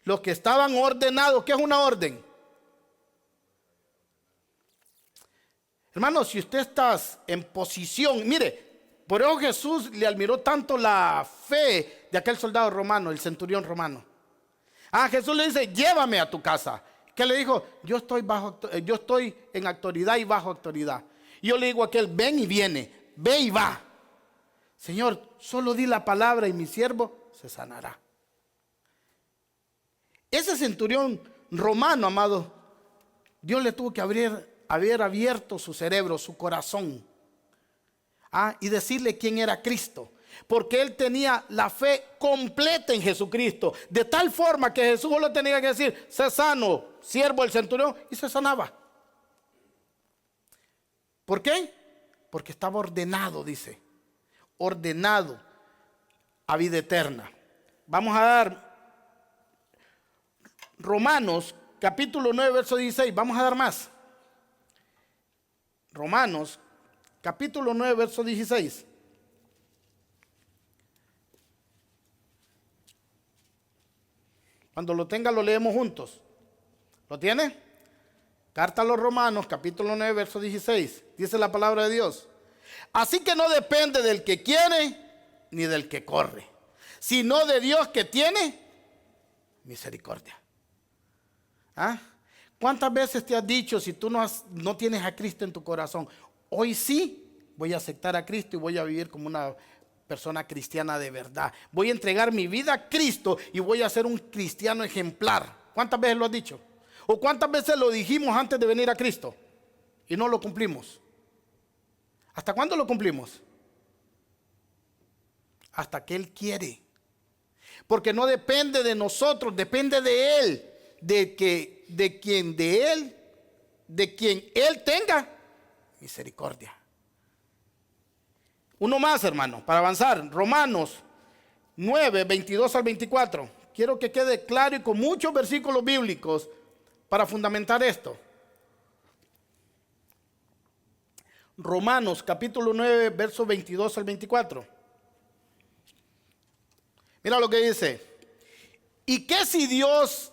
Los que estaban ordenados. ¿Qué es una orden? Hermano, si usted está en posición, mire, por eso Jesús le admiró tanto la fe de aquel soldado romano, el centurión romano. Jesús le dice, llévame a tu casa. ¿Qué le dijo? Yo estoy en autoridad y bajo autoridad. Y yo le digo a aquel, ven y viene, ve y va. Señor, solo di la palabra y mi siervo se sanará. Ese centurión romano, amado, Dios le tuvo que haber abierto su cerebro, su corazón, y decirle quién era Cristo. Porque él tenía la fe completa en Jesucristo. De tal forma que Jesús solo tenía que decir, sé sano, siervo del centurión, y se sanaba. ¿Por qué? Porque estaba ordenado, dice. Ordenado a vida eterna. Vamos a dar Romanos capítulo 9 verso 16. Vamos a dar más. Romanos capítulo 9 verso 16. Cuando lo tenga lo leemos juntos. ¿Lo tiene? Carta a los Romanos capítulo 9 verso 16. Dice la palabra de Dios. Así que no depende del que quiere ni del que corre, sino de Dios que tiene misericordia. ¿Cuántas veces te has dicho, si tú no tienes a Cristo en tu corazón, hoy sí voy a aceptar a Cristo y voy a vivir como una persona cristiana de verdad? Voy a entregar mi vida a Cristo y voy a ser un cristiano ejemplar. ¿Cuántas veces lo has dicho? ¿O cuántas veces lo dijimos antes de venir a Cristo y no lo cumplimos? ¿Hasta cuándo lo cumplimos? Hasta que Él quiere. Porque no depende de nosotros, depende de Él. De quien Él tenga misericordia. Uno más, hermano, para avanzar. Romanos 9, 22 al 24. Quiero que quede claro y con muchos versículos bíblicos para fundamentar esto. Romanos capítulo 9, versos 22 al 24. Mira lo que dice. ¿Y qué si Dios,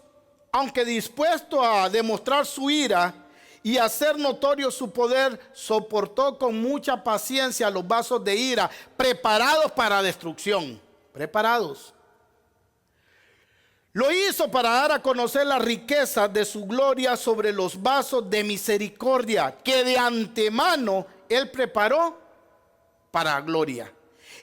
aunque dispuesto a demostrar su ira y hacer notorio su poder, soportó con mucha paciencia los vasos de ira preparados para destrucción? Preparados. Lo hizo para dar a conocer la riqueza de su gloria sobre los vasos de misericordia que de antemano Él preparó para gloria.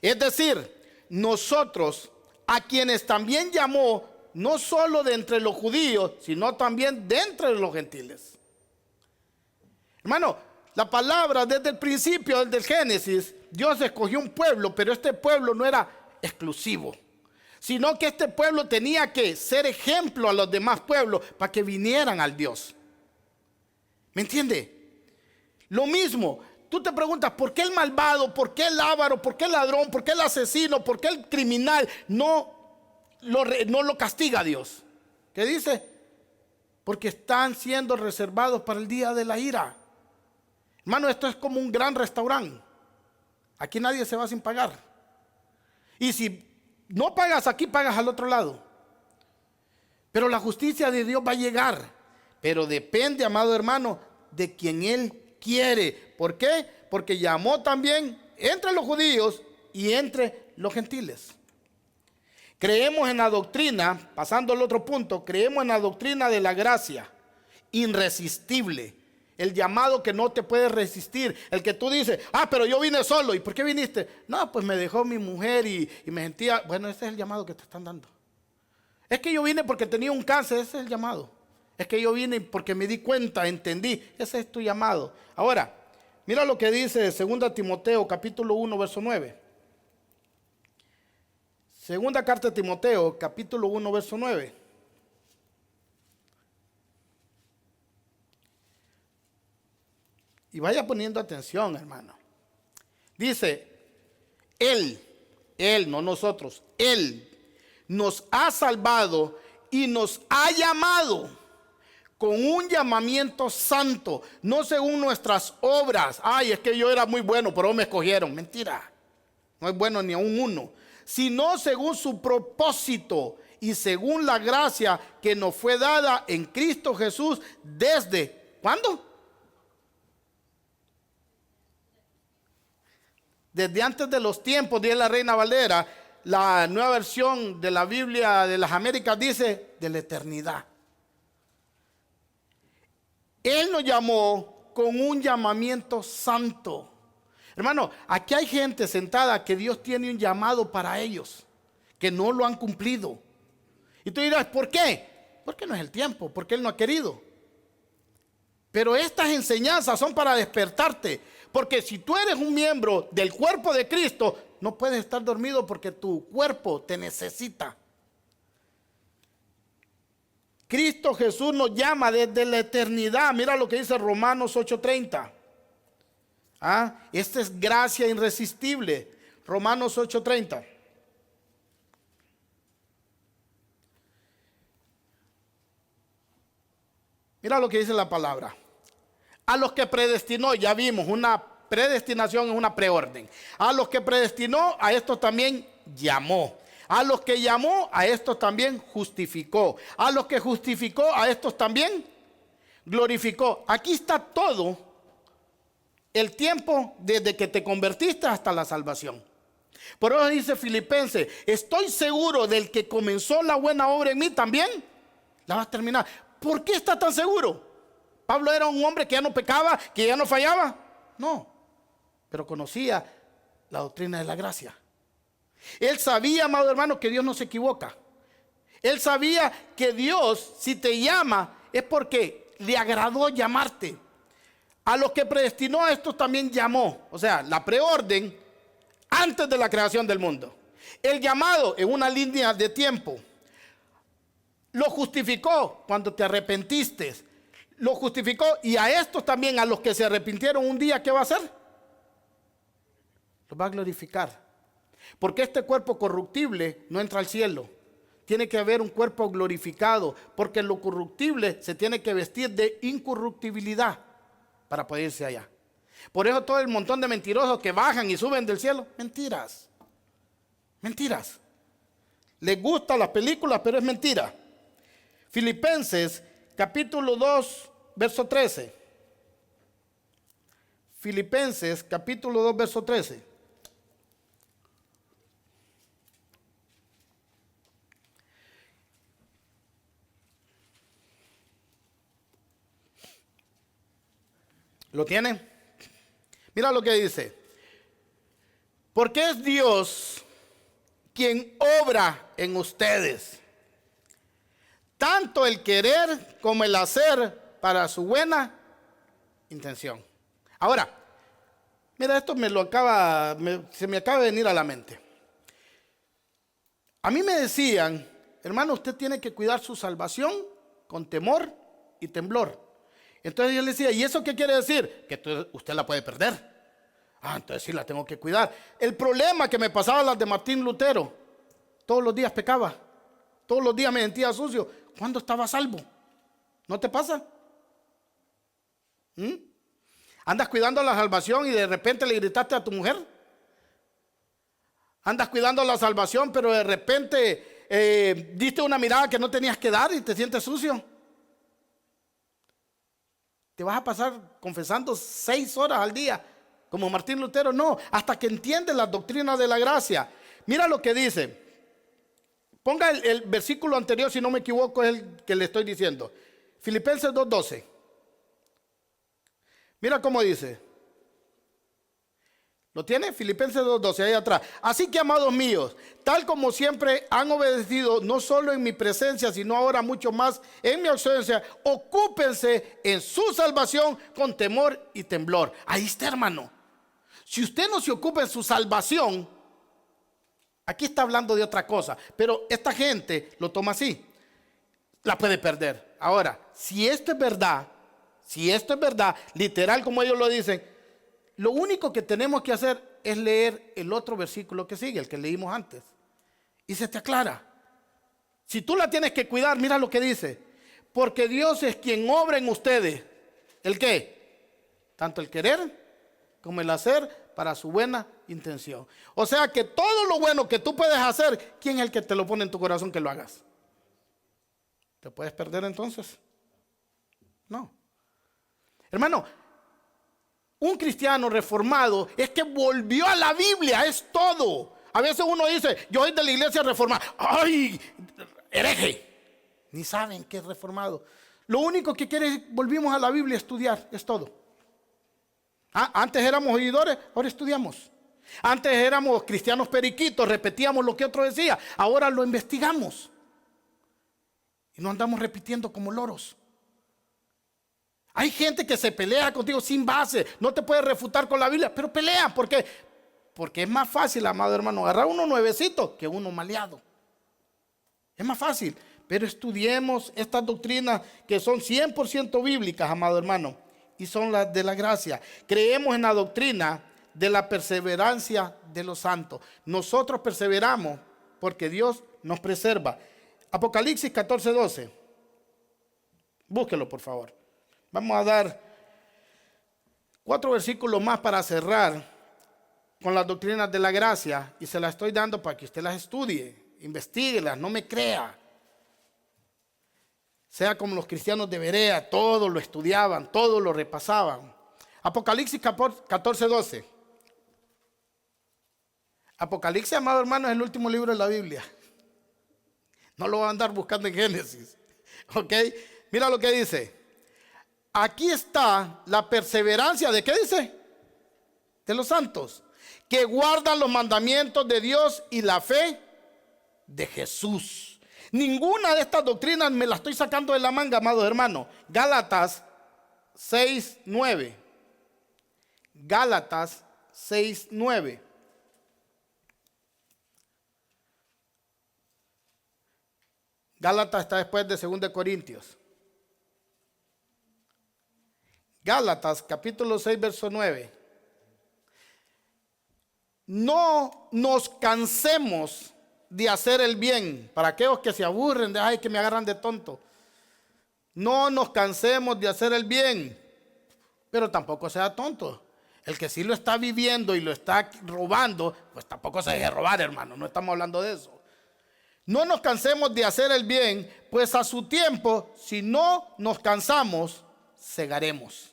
Es decir, nosotros, a quienes también llamó, no solo de entre los judíos, sino también de entre los gentiles. Hermano, la palabra desde el principio, desde el Génesis, Dios escogió un pueblo, pero este pueblo no era exclusivo, sino que este pueblo tenía que ser ejemplo a los demás pueblos para que vinieran al Dios. ¿Me entiende? Lo mismo, tú te preguntas, ¿por qué el malvado, por qué el avaro, por qué el ladrón, por qué el asesino, por qué el criminal no lo castiga Dios? ¿Qué dice? Porque están siendo reservados para el día de la ira. Hermano, esto es como un gran restaurante. Aquí nadie se va sin pagar. Y si no pagas aquí, pagas al otro lado. Pero la justicia de Dios va a llegar. Pero depende, amado hermano, de quien Él quiere. ¿Por qué? Porque llamó también entre los judíos y entre los gentiles. Creemos en la doctrina, pasando al otro punto, creemos en la doctrina de la gracia, irresistible. El llamado que no te puedes resistir. El que tú dices, pero yo vine solo. ¿Y por qué viniste? No, pues me dejó mi mujer y me sentía... Bueno, ese es el llamado que te están dando. Es que yo vine porque tenía un cáncer, ese es el llamado. Es que yo vine porque me di cuenta, entendí, ese es tu llamado. Ahora, mira lo que dice 2 Timoteo capítulo 1, verso 9. Segunda carta de Timoteo, capítulo 1, verso 9. Y vaya poniendo atención, hermano. Dice, Él, no nosotros, Él nos ha salvado y nos ha llamado con un llamamiento santo, no según nuestras obras. Ay, es que yo era muy bueno, pero me escogieron. Mentira, no es bueno ni a un uno. Sino según su propósito y según la gracia que nos fue dada en Cristo Jesús desde, ¿cuándo? Desde antes de los tiempos, dice la Reina Valera. La nueva versión de la Biblia de las Américas dice de la eternidad. Él nos llamó con un llamamiento santo. Hermano, aquí hay gente sentada que Dios tiene un llamado para ellos, que no lo han cumplido. Y tú dirás, ¿por qué? Porque no es el tiempo, porque Él no ha querido. Pero estas enseñanzas son para despertarte. Porque si tú eres un miembro del cuerpo de Cristo, no puedes estar dormido porque tu cuerpo te necesita. Cristo Jesús nos llama desde la eternidad. Mira lo que dice Romanos 8:30. Esta es gracia irresistible. Romanos 8:30. Mira lo que dice la palabra. A los que predestinó, ya vimos, una predestinación es una preorden. A los que predestinó, a estos también llamó. A los que llamó, a estos también justificó. A los que justificó, a estos también glorificó. Aquí está todo el tiempo desde que te convertiste hasta la salvación. Por eso dice Filipenses, estoy seguro del que comenzó la buena obra en mí también la va a terminar. ¿Por qué está tan seguro? Pablo era un hombre que ya no pecaba, que ya no fallaba. No, pero conocía la doctrina de la gracia. Él sabía, amado hermano, que Dios no se equivoca. Él sabía que Dios, si te llama, es porque le agradó llamarte. A los que predestinó, a estos también llamó. O sea, la preorden antes de la creación del mundo. El llamado en una línea de tiempo. Lo justificó cuando te arrepentiste. Lo justificó, y a estos también, a los que se arrepintieron un día, ¿qué va a hacer? Los va a glorificar. Porque este cuerpo corruptible no entra al cielo. Tiene que haber un cuerpo glorificado, porque lo corruptible se tiene que vestir de incorruptibilidad para poder irse allá. Por eso todo el montón de mentirosos que bajan y suben del cielo, mentiras. Mentiras. Les gustan las películas, pero es mentira. Filipenses capítulo 2, verso 13. Filipenses capítulo 2, verso 13. ¿Lo tienen? Mira lo que dice. Porque es Dios quien obra en ustedes, tanto el querer como el hacer para su buena intención. Ahora, mira, esto se me acaba de venir a la mente. A mí me decían, hermano, usted tiene que cuidar su salvación con temor y temblor. Entonces yo le decía, ¿y eso qué quiere decir? Que usted la puede perder. Entonces sí la tengo que cuidar. El problema que me pasaba las de Martín Lutero, todos los días pecaba, todos los días me sentía sucio. ¿Cuándo estaba salvo? ¿No te pasa? ¿Andas cuidando la salvación y de repente le gritaste a tu mujer? ¿Andas cuidando la salvación pero de repente diste una mirada que no tenías que dar y te sientes sucio? ¿Te vas a pasar confesando 6 horas al día como Martín Lutero? No, hasta que entiendes las doctrinas de la gracia. Mira lo que dice. Ponga el versículo anterior, si no me equivoco, es el que le estoy diciendo. Filipenses 2:12. Mira cómo dice. ¿Lo tiene? Filipenses 2:12, ahí atrás. Así que, amados míos, tal como siempre han obedecido, no solo en mi presencia, sino ahora mucho más en mi ausencia, ocúpense en su salvación con temor y temblor. Ahí está, hermano. Si usted no se ocupa en su salvación, Aquí está hablando de otra cosa, pero esta gente lo toma así. La puede perder. Ahora, si esto es verdad, literal como ellos lo dicen, lo único que tenemos que hacer es leer el otro versículo que sigue, el que leímos antes. Y se te aclara. Si tú la tienes que cuidar, mira lo que dice. Porque Dios es quien obra en ustedes. ¿El qué? Tanto el querer como el hacer para su buena intención. O sea que todo lo bueno que tú puedes hacer, ¿quién es el que te lo pone en tu corazón que lo hagas? ¿Te puedes perder entonces? No. Hermano, un cristiano reformado es que volvió a la Biblia, es todo. A veces uno dice, yo soy de la iglesia reformada. ¡Ay! Hereje. Ni saben qué es reformado. Lo único que quiere es, volvimos a la Biblia a estudiar, es todo. Antes éramos oidores, ahora estudiamos. Antes éramos cristianos periquitos, repetíamos lo que otro decía. Ahora lo investigamos. Y no andamos repitiendo como loros. Hay gente que se pelea contigo sin base, no te puede refutar con la Biblia, pero pelea. ¿Por qué? Porque es más fácil, amado hermano, agarrar uno nuevecito que uno maleado. Es más fácil, pero estudiemos estas doctrinas que son 100% bíblicas, amado hermano, y son las de la gracia. Creemos en la doctrina de la perseverancia de los santos. Nosotros perseveramos porque Dios nos preserva. Apocalipsis 14:12. Búsquelo, por favor. Vamos a dar 4 versículos más para cerrar con las doctrinas de la gracia, y se las estoy dando para que usted las estudie, investíguelas, no me crea. Sea como los cristianos de Berea, todo lo estudiaban, todo lo repasaban. Apocalipsis 14:12. Apocalipsis, amado hermano, es el último libro de la Biblia. No lo van a andar buscando en Génesis. ¿Ok? Mira lo que dice. Aquí está la perseverancia de, ¿qué dice? De los santos, que guardan los mandamientos de Dios y la fe de Jesús. Ninguna de estas doctrinas me la estoy sacando de la manga, amados hermanos. Gálatas 6:9. Gálatas 6:9. Gálatas está después de 2 de Corintios. Gálatas capítulo 6 verso 9. No nos cansemos de hacer el bien. Para aquellos que se aburren de, ay, que me agarran de tonto. No nos cansemos de hacer el bien, pero tampoco sea tonto. El que sí lo está viviendo y lo está robando, pues tampoco se deje robar, hermano. No estamos hablando de eso. No nos cansemos de hacer el bien, pues a su tiempo, si no nos cansamos, segaremos.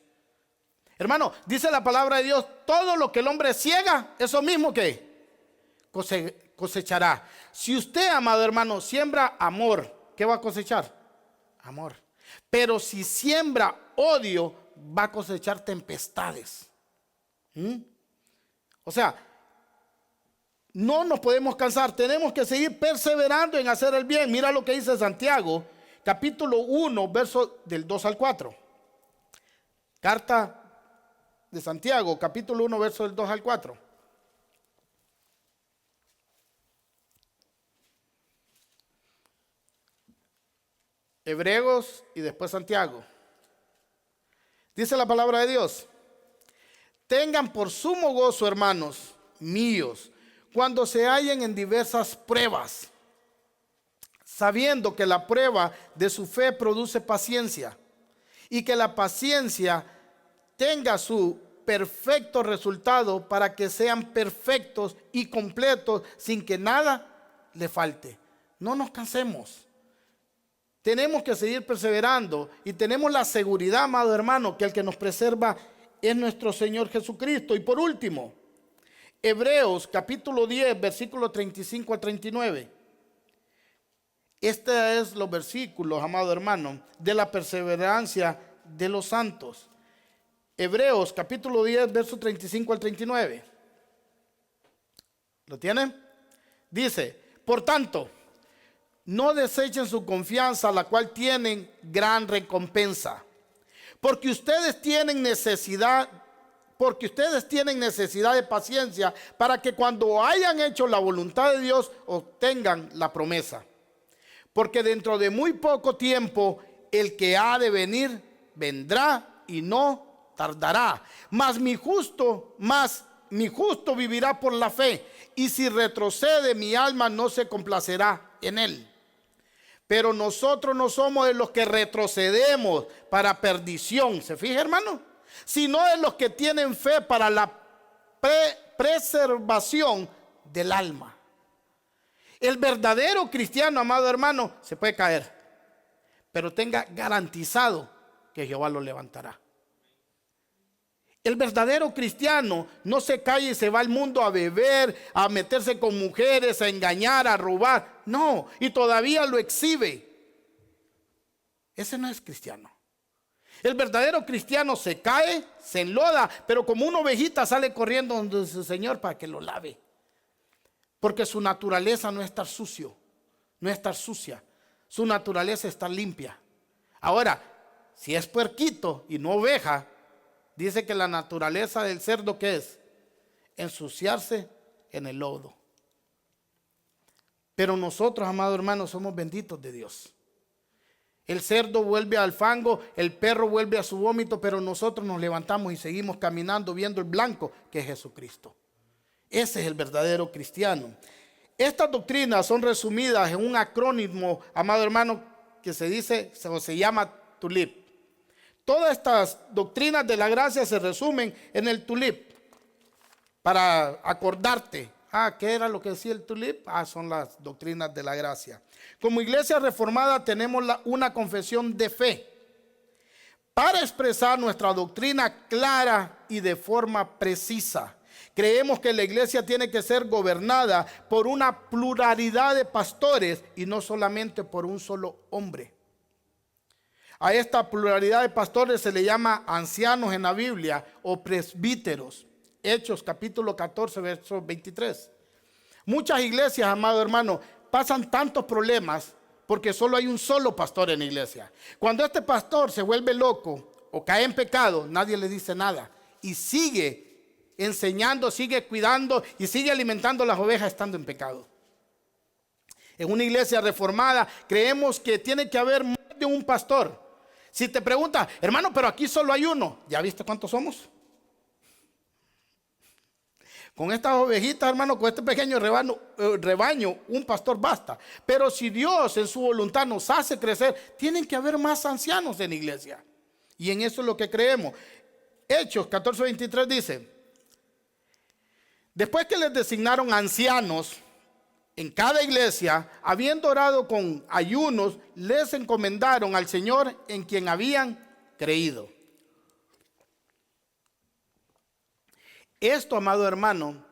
Hermano, dice la palabra de Dios, todo lo que el hombre ciega, eso mismo que cosechará. Si usted, amado hermano, siembra amor, ¿qué va a cosechar? Amor. Pero si siembra odio, va a cosechar tempestades. O sea, no nos podemos cansar, tenemos que seguir perseverando en hacer el bien. Mira lo que dice Santiago, capítulo 1, verso del 2 al 4. Carta de Santiago, capítulo 1, verso del 2 al 4. Hebreos y después Santiago. Dice la palabra de Dios: tengan por sumo gozo, hermanos míos, cuando se hallen en diversas pruebas, sabiendo que la prueba de su fe produce paciencia, y que la paciencia tenga su perfecto resultado, para que sean perfectos y completos sin que nada le falte. No nos cansemos. Tenemos que seguir perseverando y tenemos la seguridad, amado hermano, que el que nos preserva es nuestro Señor Jesucristo. Y por último, Hebreos capítulo 10, versículos 35 al 39. Este es los versículos, amado hermano, de la perseverancia de los santos. Hebreos capítulo 10, versos 35 al 39. ¿Lo tienen? Dice, por tanto, no desechen su confianza, la cual tienen gran recompensa, porque ustedes tienen necesidad porque ustedes tienen necesidad de paciencia para que cuando hayan hecho la voluntad de Dios obtengan la promesa. Porque dentro de muy poco tiempo el que ha de venir vendrá y no tardará. Mas mi justo vivirá por la fe, y si retrocede mi alma no se complacerá en él. Pero nosotros no somos de los que retrocedemos para perdición, ¿se fija, hermano? Sino de los que tienen fe para la preservación del alma. El verdadero cristiano, amado hermano, se puede caer, pero tenga garantizado que Jehová lo levantará. El verdadero cristiano no se cae y se va al mundo a beber, a meterse con mujeres, a engañar, a robar. No, y todavía lo exhibe. Ese no es cristiano. El verdadero cristiano se cae, se enloda, pero como una ovejita sale corriendo donde su Señor para que lo lave. Porque su naturaleza no es estar sucio, no es estar sucia. Su naturaleza es estar limpia. Ahora, si es puerquito y no oveja, dice que la naturaleza del cerdo, ¿qué es? Ensuciarse en el lodo. Pero nosotros, amados hermanos, somos benditos de Dios. El cerdo vuelve al fango, el perro vuelve a su vómito, pero nosotros nos levantamos y seguimos caminando viendo el blanco que es Jesucristo. Ese es el verdadero cristiano. Estas doctrinas son resumidas en un acrónimo, amado hermano, que se dice o se llama TULIP. Todas estas doctrinas de la gracia se resumen en el TULIP. Para acordarte, ¿qué era lo que decía el TULIP? Son las doctrinas de la gracia. Como iglesia reformada tenemos una confesión de fe para expresar nuestra doctrina clara y de forma precisa. Creemos que la iglesia tiene que ser gobernada por una pluralidad de pastores y no solamente por un solo hombre. A esta pluralidad de pastores se le llama ancianos en la Biblia o presbíteros. Hechos capítulo 14, verso 23. Muchas iglesias, amado hermano, pasan tantos problemas porque solo hay un solo pastor en la iglesia. Cuando este pastor se vuelve loco o cae en pecado, nadie le dice nada y sigue enseñando, sigue cuidando y sigue alimentando las ovejas estando en pecado. En una iglesia reformada creemos que tiene que haber más de un pastor. Si te preguntas, hermano, pero aquí solo hay uno, ¿ya viste cuántos somos? Con estas ovejitas, hermano, con este pequeño rebaño, un pastor basta. Pero si Dios en su voluntad nos hace crecer, tienen que haber más ancianos en la iglesia. Y en eso es lo que creemos. Hechos 14:23 dice: después que les designaron ancianos en cada iglesia, habiendo orado con ayunos, les encomendaron al Señor en quien habían creído. Esto, amado hermano,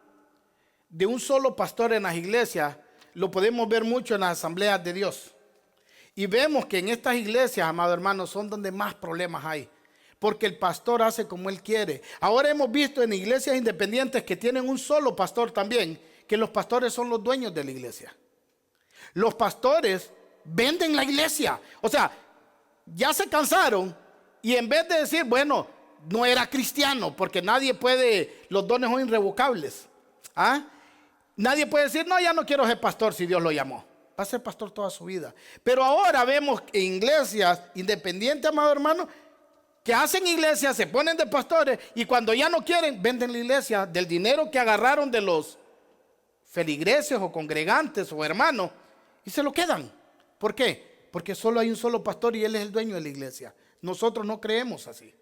de un solo pastor en las iglesias, lo podemos ver mucho en las asambleas de Dios. Y vemos que en estas iglesias, amado hermano, son donde más problemas hay. Porque el pastor hace como él quiere. Ahora hemos visto en iglesias independientes que tienen un solo pastor también, que los pastores son los dueños de la iglesia. Los pastores venden la iglesia. O sea, ya se cansaron y en vez de decir, bueno, no era cristiano, porque nadie puede, los dones son irrevocables. Nadie puede decir, no, ya no quiero ser pastor si Dios lo llamó. Va a ser pastor toda su vida. Pero ahora vemos en iglesias independientes, amado hermano, que hacen iglesias, se ponen de pastores y cuando ya no quieren, venden la iglesia del dinero que agarraron de los feligreses o congregantes o hermanos y se lo quedan. ¿Por qué? Porque solo hay un solo pastor y él es el dueño de la iglesia. Nosotros no creemos así.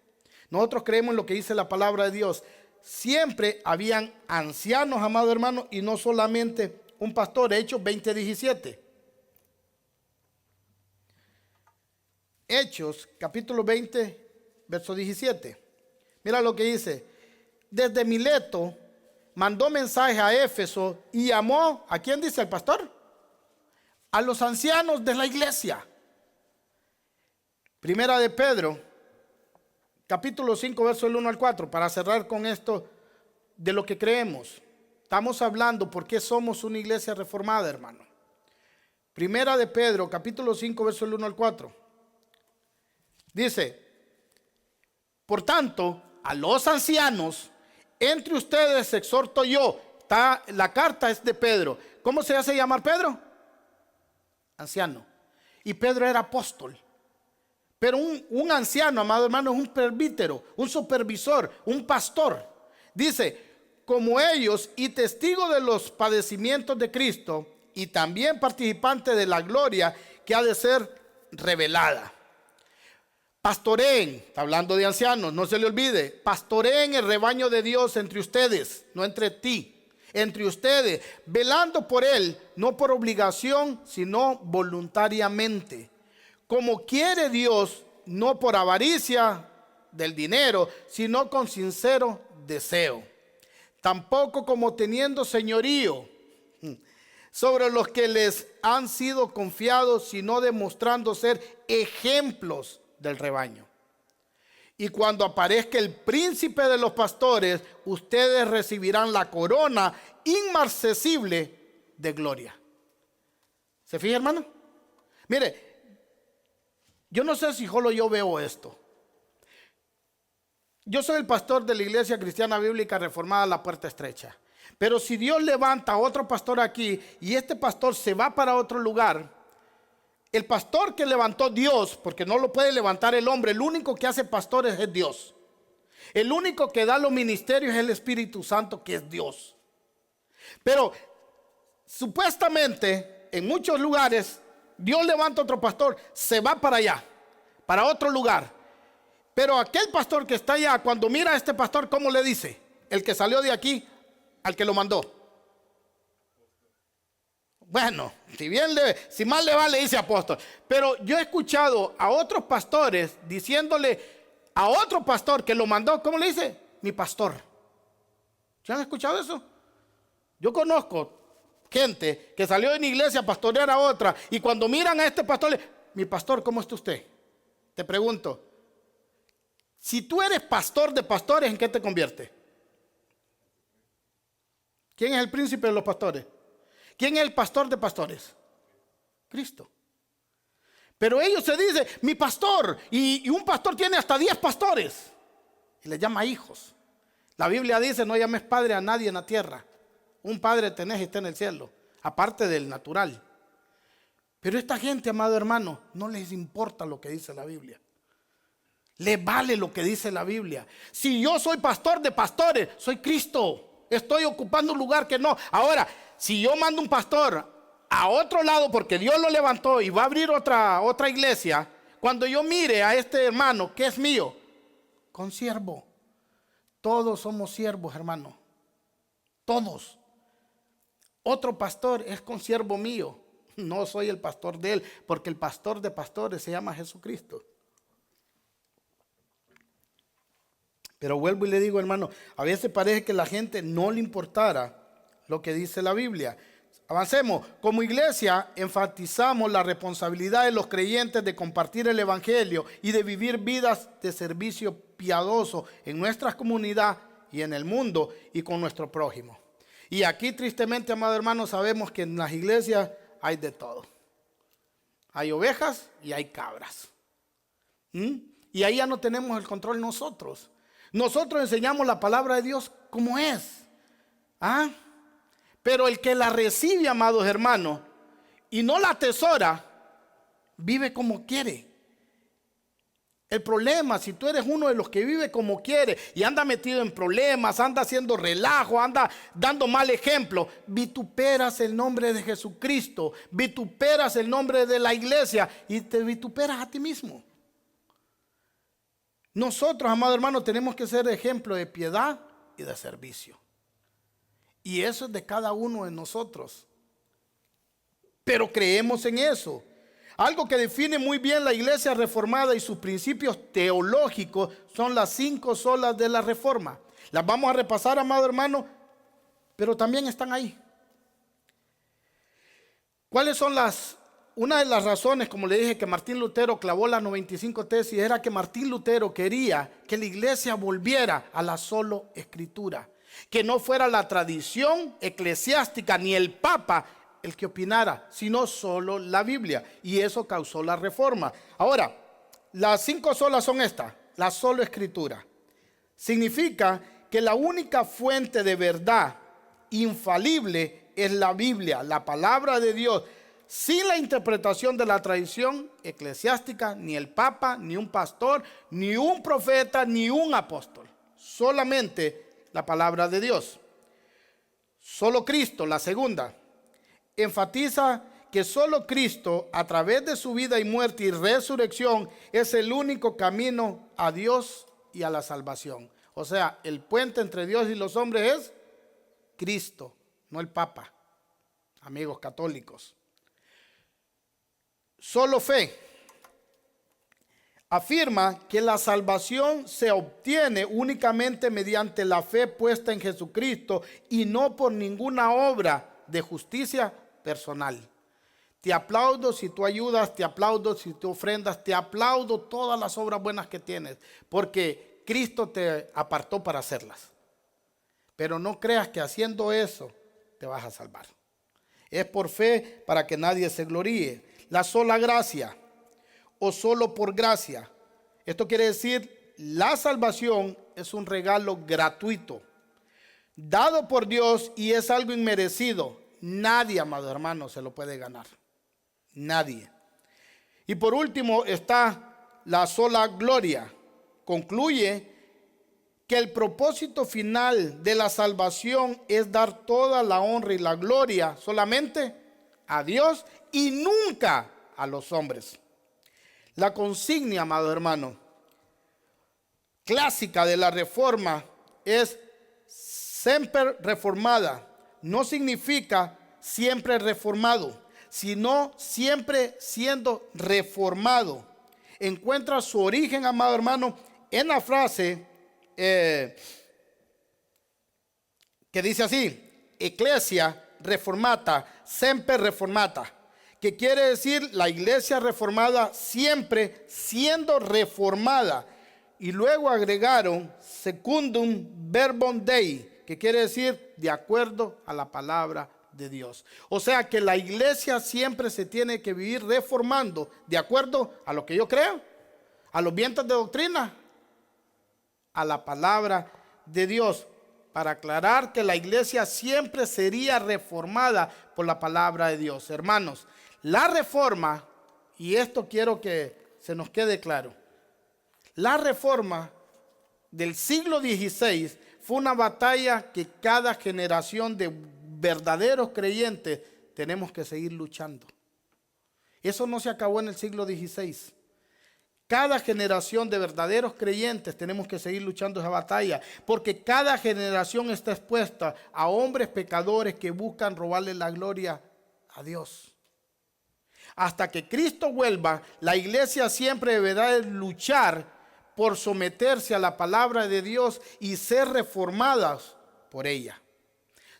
Nosotros creemos en lo que dice la palabra de Dios. Siempre habían ancianos, amado hermano, y no solamente un pastor. Hechos 20:17. Hechos capítulo 20, verso 17. Mira lo que dice. Desde Mileto mandó mensaje a Éfeso y llamó, ¿a quién dice el pastor? A los ancianos de la iglesia. Primera de Pedro, capítulo 5, verso 1 al 4, para cerrar con esto de lo que creemos. Estamos hablando por qué somos una iglesia reformada, hermano. Primera de Pedro, capítulo 5, verso 1 al 4. Dice, por tanto, a los ancianos entre ustedes exhorto yo. La carta es de Pedro. ¿Cómo se hace llamar Pedro? Anciano. Y Pedro era apóstol. Pero un anciano, amado hermano, es un presbítero, un supervisor, un pastor. Dice, como ellos y testigo de los padecimientos de Cristo y también participante de la gloria que ha de ser revelada. Pastoreen, está hablando de ancianos, no se le olvide, pastoreen el rebaño de Dios entre ustedes, no entre ti, entre ustedes, velando por él, no por obligación, sino voluntariamente, como quiere Dios, no por avaricia del dinero, sino con sincero deseo. Tampoco como teniendo señorío sobre los que les han sido confiados, sino demostrando ser ejemplos del rebaño. Y cuando aparezca el príncipe de los pastores, ustedes recibirán la corona inmarcesible de gloria. ¿Se fija, hermano? Mire, yo no sé si solo yo veo esto. Yo soy el pastor de la Iglesia Cristiana Bíblica Reformada La Puerta Estrecha. Pero si Dios levanta a otro pastor aquí y este pastor se va para otro lugar, el pastor que levantó Dios, porque no lo puede levantar el hombre, el único que hace pastores es Dios. El único que da los ministerios es el Espíritu Santo, que es Dios. Pero supuestamente en muchos lugares Dios levanta otro pastor, se va para allá, para otro lugar. Pero aquel pastor que está allá, cuando mira a este pastor, ¿cómo le dice? El que salió de aquí al que lo mandó. Bueno, si mal le va, le dice apóstol. Pero yo he escuchado a otros pastores diciéndole a otro pastor que lo mandó, ¿cómo le dice? Mi pastor. ¿Se han escuchado eso? Yo conozco gente que salió de una iglesia a pastorear a otra, y cuando miran a este pastor, mi pastor, ¿cómo está usted? Te pregunto, si tú eres pastor de pastores, ¿en qué te convierte? ¿Quién es el príncipe de los pastores? ¿Quién es el pastor de pastores? Cristo. Pero ellos se dicen, mi pastor, y un pastor tiene hasta 10 pastores, y le llama hijos. La Biblia dice, no llames padre a nadie en la tierra. Un padre tenés y está en el cielo, aparte del natural. Pero esta gente, amado hermano, no les importa lo que dice la Biblia. Les vale lo que dice la Biblia. Si yo soy pastor de pastores, soy Cristo. Estoy ocupando un lugar que no. Ahora, si yo mando un pastor a otro lado porque Dios lo levantó y va a abrir otra iglesia, cuando yo mire a este hermano que es mío, consiervo. Todos somos siervos, hermano. Todos. Otro pastor es consiervo mío. No soy el pastor de él, porque el pastor de pastores se llama Jesucristo. Pero vuelvo y le digo, hermano, a veces parece que a la gente no le importara lo que dice la Biblia. Avancemos. Como iglesia enfatizamos la responsabilidad de los creyentes de compartir el evangelio y de vivir vidas de servicio piadoso en nuestra comunidad y en el mundo y con nuestro prójimo. Y aquí tristemente, amado hermano, sabemos que en las iglesias hay de todo. Hay ovejas y hay cabras. Y ahí ya no tenemos el control nosotros. Nosotros enseñamos la palabra de Dios como es. Pero el que la recibe, amados hermanos, y no la atesora, vive como quiere. El problema, si tú eres uno de los que vive como quiere y anda metido en problemas, anda haciendo relajo, anda dando mal ejemplo, vituperas el nombre de Jesucristo, vituperas el nombre de la iglesia y te vituperas a ti mismo. Nosotros, amados hermanos, tenemos que ser ejemplo de piedad y de servicio. Y eso es de cada uno de nosotros. Pero creemos en eso. Algo que define muy bien la iglesia reformada y sus principios teológicos son las 5 solas de la reforma. Las vamos a repasar, amado hermano, pero también están ahí. ¿Cuáles son una de las razones, como le dije, que Martín Lutero clavó las 95 tesis? Era que Martín Lutero quería que la iglesia volviera a la solo escritura. Que no fuera la tradición eclesiástica ni el Papa el que opinara, sino solo la Biblia. Y eso causó la reforma. Ahora, las 5 solas son estas. La solo escritura significa que la única fuente de verdad infalible es la Biblia, la palabra de Dios, sin la interpretación de la tradición eclesiástica, ni el Papa, ni un pastor, ni un profeta, ni un apóstol. Solamente la palabra de Dios. Solo Cristo, la segunda, enfatiza que solo Cristo, a través de su vida y muerte y resurrección, es el único camino a Dios y a la salvación. O sea, el puente entre Dios y los hombres es Cristo, no el Papa, amigos católicos. Solo fe afirma que la salvación se obtiene únicamente mediante la fe puesta en Jesucristo y no por ninguna obra de justicia personal. Te aplaudo si tú ayudas, te aplaudo si tú ofrendas, te aplaudo todas las obras buenas que tienes, porque Cristo te apartó para hacerlas. Pero no creas que haciendo eso te vas a salvar. Es por fe para que nadie se gloríe. La sola gracia o solo por gracia. Esto quiere decir, la salvación es un regalo gratuito, dado por Dios y es algo inmerecido. Nadie, amado hermano, se lo puede ganar. Nadie. Y por último está la sola gloria. Concluye que el propósito final de la salvación es dar toda la honra y la gloria solamente a Dios y nunca a los hombres. La consigna, amado hermano, clásica de la Reforma es semper reformada. No significa siempre reformado, sino siempre siendo reformado. Encuentra su origen, amado hermano, en la frase que dice así: Ecclesia reformata, semper reformata, que quiere decir la iglesia reformada siempre siendo reformada. Y luego agregaron secundum verbum Dei, que quiere decir de acuerdo a la palabra de Dios. O sea que la iglesia siempre se tiene que vivir reformando de acuerdo a lo que yo creo, a los vientos de doctrina, a la palabra de Dios, para aclarar que la iglesia siempre sería reformada por la palabra de Dios. Hermanos, la reforma, y esto quiero que se nos quede claro, la reforma del siglo XVI fue una batalla que cada generación de verdaderos creyentes tenemos que seguir luchando. Eso no se acabó en el siglo XVI. Cada generación de verdaderos creyentes tenemos que seguir luchando esa batalla, porque cada generación está expuesta a hombres pecadores que buscan robarle la gloria a Dios. Hasta que Cristo vuelva, la iglesia siempre deberá luchar por someterse a la palabra de Dios y ser reformadas por ella.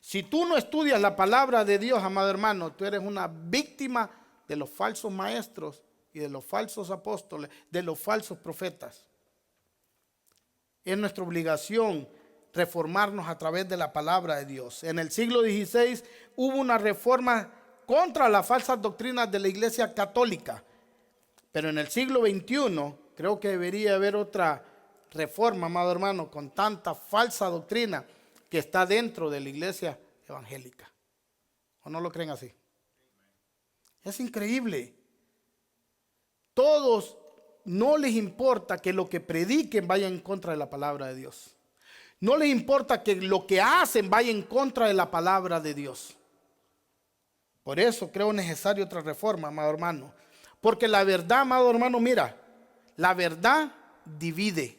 Si tú no estudias la palabra de Dios, amado hermano, tú eres una víctima de los falsos maestros y de los falsos apóstoles, de los falsos profetas. Es nuestra obligación reformarnos a través de la palabra de Dios. En el siglo XVI hubo una reforma contra las falsas doctrinas de la Iglesia Católica, pero en el siglo XXI creo que debería haber otra reforma, amado hermano, con tanta falsa doctrina que está dentro de la Iglesia evangélica. ¿O no lo creen así? Es increíble. Todos no les importa que lo que prediquen vaya en contra de la palabra de Dios. No les importa que lo que hacen vaya en contra de la palabra de Dios. Por eso creo necesaria otra reforma, amado hermano. Porque la verdad, amado hermano, mira, la verdad divide,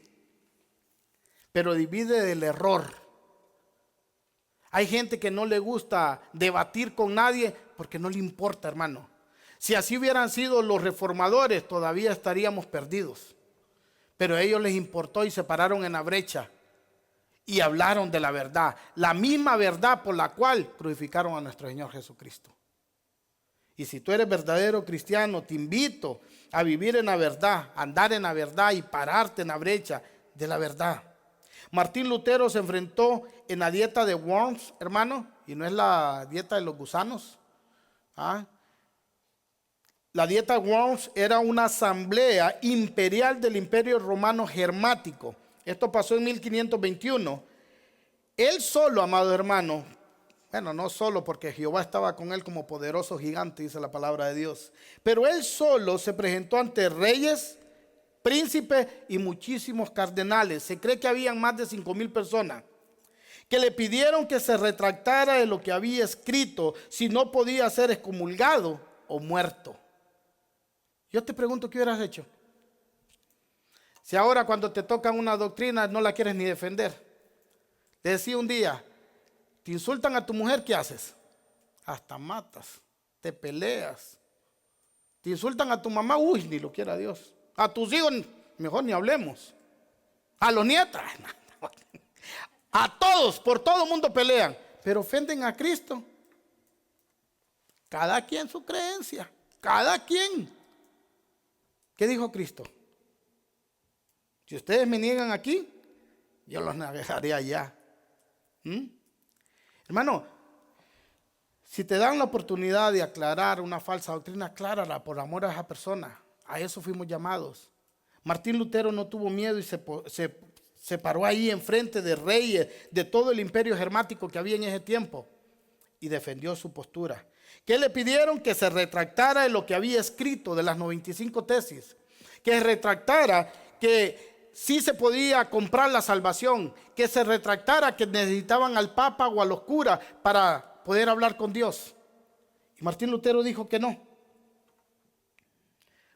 pero divide del error. Hay gente que no le gusta debatir con nadie porque no le importa, hermano. Si así hubieran sido los reformadores, todavía estaríamos perdidos. Pero a ellos les importó y se pararon en la brecha y hablaron de la verdad. La misma verdad por la cual crucificaron a nuestro Señor Jesucristo. Y si tú eres verdadero cristiano, te invito a vivir en la verdad, a andar en la verdad y pararte en la brecha de la verdad. Martín Lutero se enfrentó en la dieta de Worms, hermano, y no es la dieta de los gusanos. La dieta de Worms era una asamblea imperial del Imperio Romano Germánico. Esto pasó en 1521. Él solo, amado hermano, bueno, no solo porque Jehová estaba con él como poderoso gigante, dice la palabra de Dios, pero él solo se presentó ante reyes, príncipes y muchísimos cardenales. Se cree que habían más de 5,000 personas que le pidieron que se retractara de lo que había escrito, si no podía ser excomulgado o muerto. Yo te pregunto, ¿qué hubieras hecho? Si ahora cuando te tocan una doctrina no la quieres ni defender. Te decía un día, te insultan a tu mujer, ¿qué haces? Hasta matas, te peleas. Te insultan a tu mamá, uy, ni lo quiera Dios. A tus hijos, mejor ni hablemos. A los nietos, a todos, por todo el mundo pelean, pero ofenden a Cristo. Cada quien su creencia, cada quien. ¿Qué dijo Cristo? Si ustedes me niegan aquí, yo los navegaré allá. Hermano, si te dan la oportunidad de aclarar una falsa doctrina, aclárala por amor a esa persona. A eso fuimos llamados. Martín Lutero no tuvo miedo y se paró ahí enfrente de reyes, de todo el imperio germánico que había en ese tiempo, y defendió su postura. ¿Qué le pidieron? Que se retractara de lo que había escrito de las 95 tesis, que retractara que sí se podía comprar la salvación, que se retractara que necesitaban al Papa o a los curas para poder hablar con Dios. Y Martín Lutero dijo que no.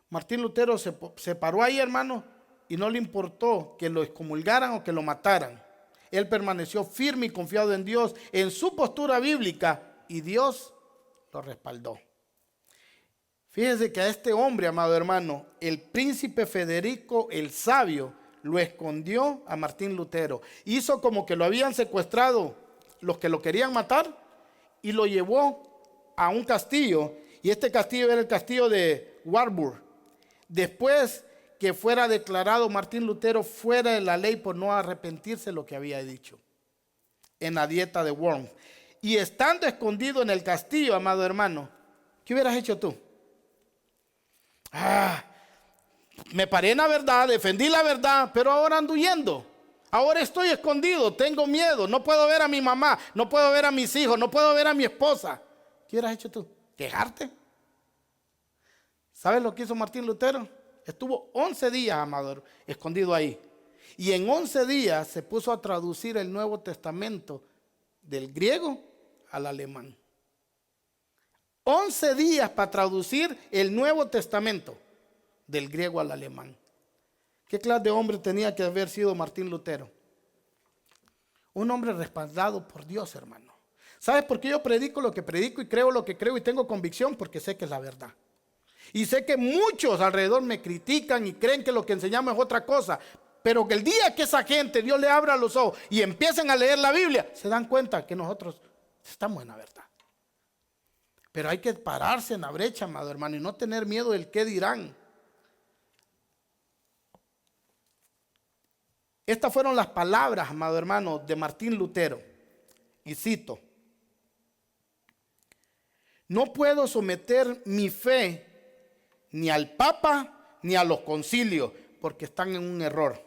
Martín Lutero se paró ahí, hermano, y no le importó que lo excomulgaran o que lo mataran. Él permaneció firme y confiado en Dios, en su postura bíblica, y Dios lo respaldó. Fíjese que a este hombre, amado hermano, el príncipe Federico el Sabio lo escondió a Martín Lutero. Hizo como que lo habían secuestrado los que lo querían matar y lo llevó a un castillo. Y este castillo era el castillo de Warburg. Después que fuera declarado Martín Lutero fuera de la ley por no arrepentirse de lo que había dicho en la dieta de Worms. Y estando escondido en el castillo, amado hermano, ¿qué hubieras hecho tú? Me paré en la verdad, defendí la verdad, pero ahora ando huyendo. Ahora estoy escondido, tengo miedo, no puedo ver a mi mamá, no puedo ver a mis hijos, no puedo ver a mi esposa. ¿Qué hubieras hecho tú? ¿Quejarte? ¿Sabes lo que hizo Martín Lutero? Estuvo 11 días, amado, escondido ahí. Y en 11 días se puso a traducir el Nuevo Testamento del griego al alemán. 11 días para traducir el Nuevo Testamento del griego al alemán. ¿Qué clase de hombre tenía que haber sido Martín Lutero? Un hombre respaldado por Dios, hermano. ¿Sabes por qué yo predico lo que predico y creo lo que creo y tengo convicción? Porque sé que es la verdad. Y sé que muchos alrededor me critican y creen que lo que enseñamos es otra cosa. Pero que el día que esa gente, Dios le abra los ojos y empiecen a leer la Biblia, se dan cuenta que nosotros estamos en la verdad. Pero hay que pararse en la brecha, amado hermano, y no tener miedo del qué dirán. Estas fueron las palabras, amado hermano, de Martín Lutero. Y cito: no puedo someter mi fe ni al Papa ni a los concilios, porque están en un error.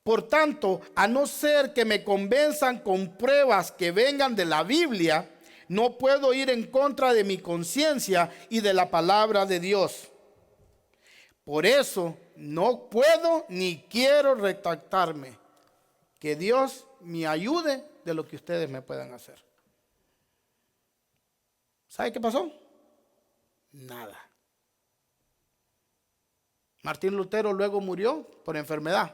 Por tanto, a no ser que me convenzan con pruebas que vengan de la Biblia, no puedo ir en contra de mi conciencia y de la palabra de Dios. Por eso no puedo ni quiero retractarme. Que Dios me ayude de lo que ustedes me puedan hacer. ¿Sabe qué pasó? Nada. Martín Lutero luego murió por enfermedad.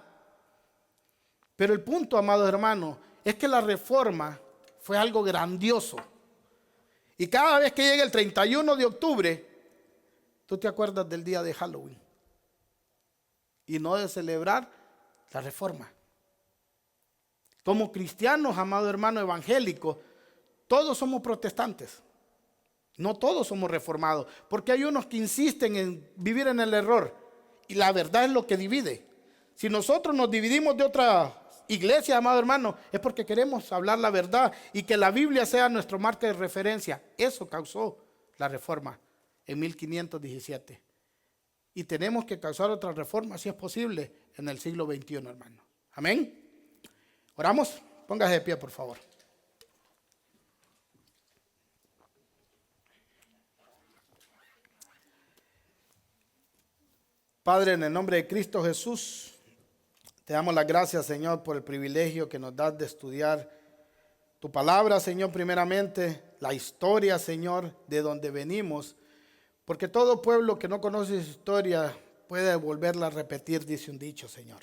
Pero el punto, amados hermanos, es que la reforma fue algo grandioso. Y cada vez que llega el 31 de octubre, tú te acuerdas del día de Halloween. Y no de celebrar la reforma. Como cristianos, amados hermanos evangélicos, todos somos protestantes. No todos somos reformados. Porque hay unos que insisten en vivir en el error. Y la verdad es lo que divide. Si nosotros nos dividimos de otra iglesia, amado hermano, es porque queremos hablar la verdad y que la Biblia sea nuestro marco de referencia. Eso causó la reforma en 1517. Y tenemos que causar otra reforma, si es posible, en el siglo XXI, hermano. Amén. Oramos. Póngase de pie, por favor. Padre, en el nombre de Cristo Jesús, te damos las gracias, Señor, por el privilegio que nos das de estudiar tu palabra, Señor, primeramente, la historia, Señor, de donde venimos, porque todo pueblo que no conoce su historia puede volverla a repetir, dice un dicho, Señor.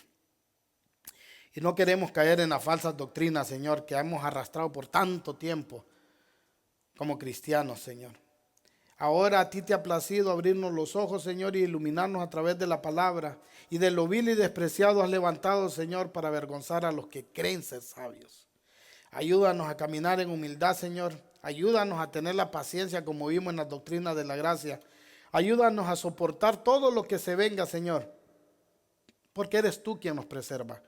Y no queremos caer en las falsas doctrinas, Señor, que hemos arrastrado por tanto tiempo como cristianos, Señor. Ahora a ti te ha placido abrirnos los ojos, Señor, y iluminarnos a través de la palabra. Y de lo vil y despreciado has levantado, Señor, para avergonzar a los que creen ser sabios. Ayúdanos a caminar en humildad, Señor. Ayúdanos a tener la paciencia como vimos en las doctrinas de la gracia. Ayúdanos a soportar todo lo que se venga, Señor, porque eres tú quien nos preserva.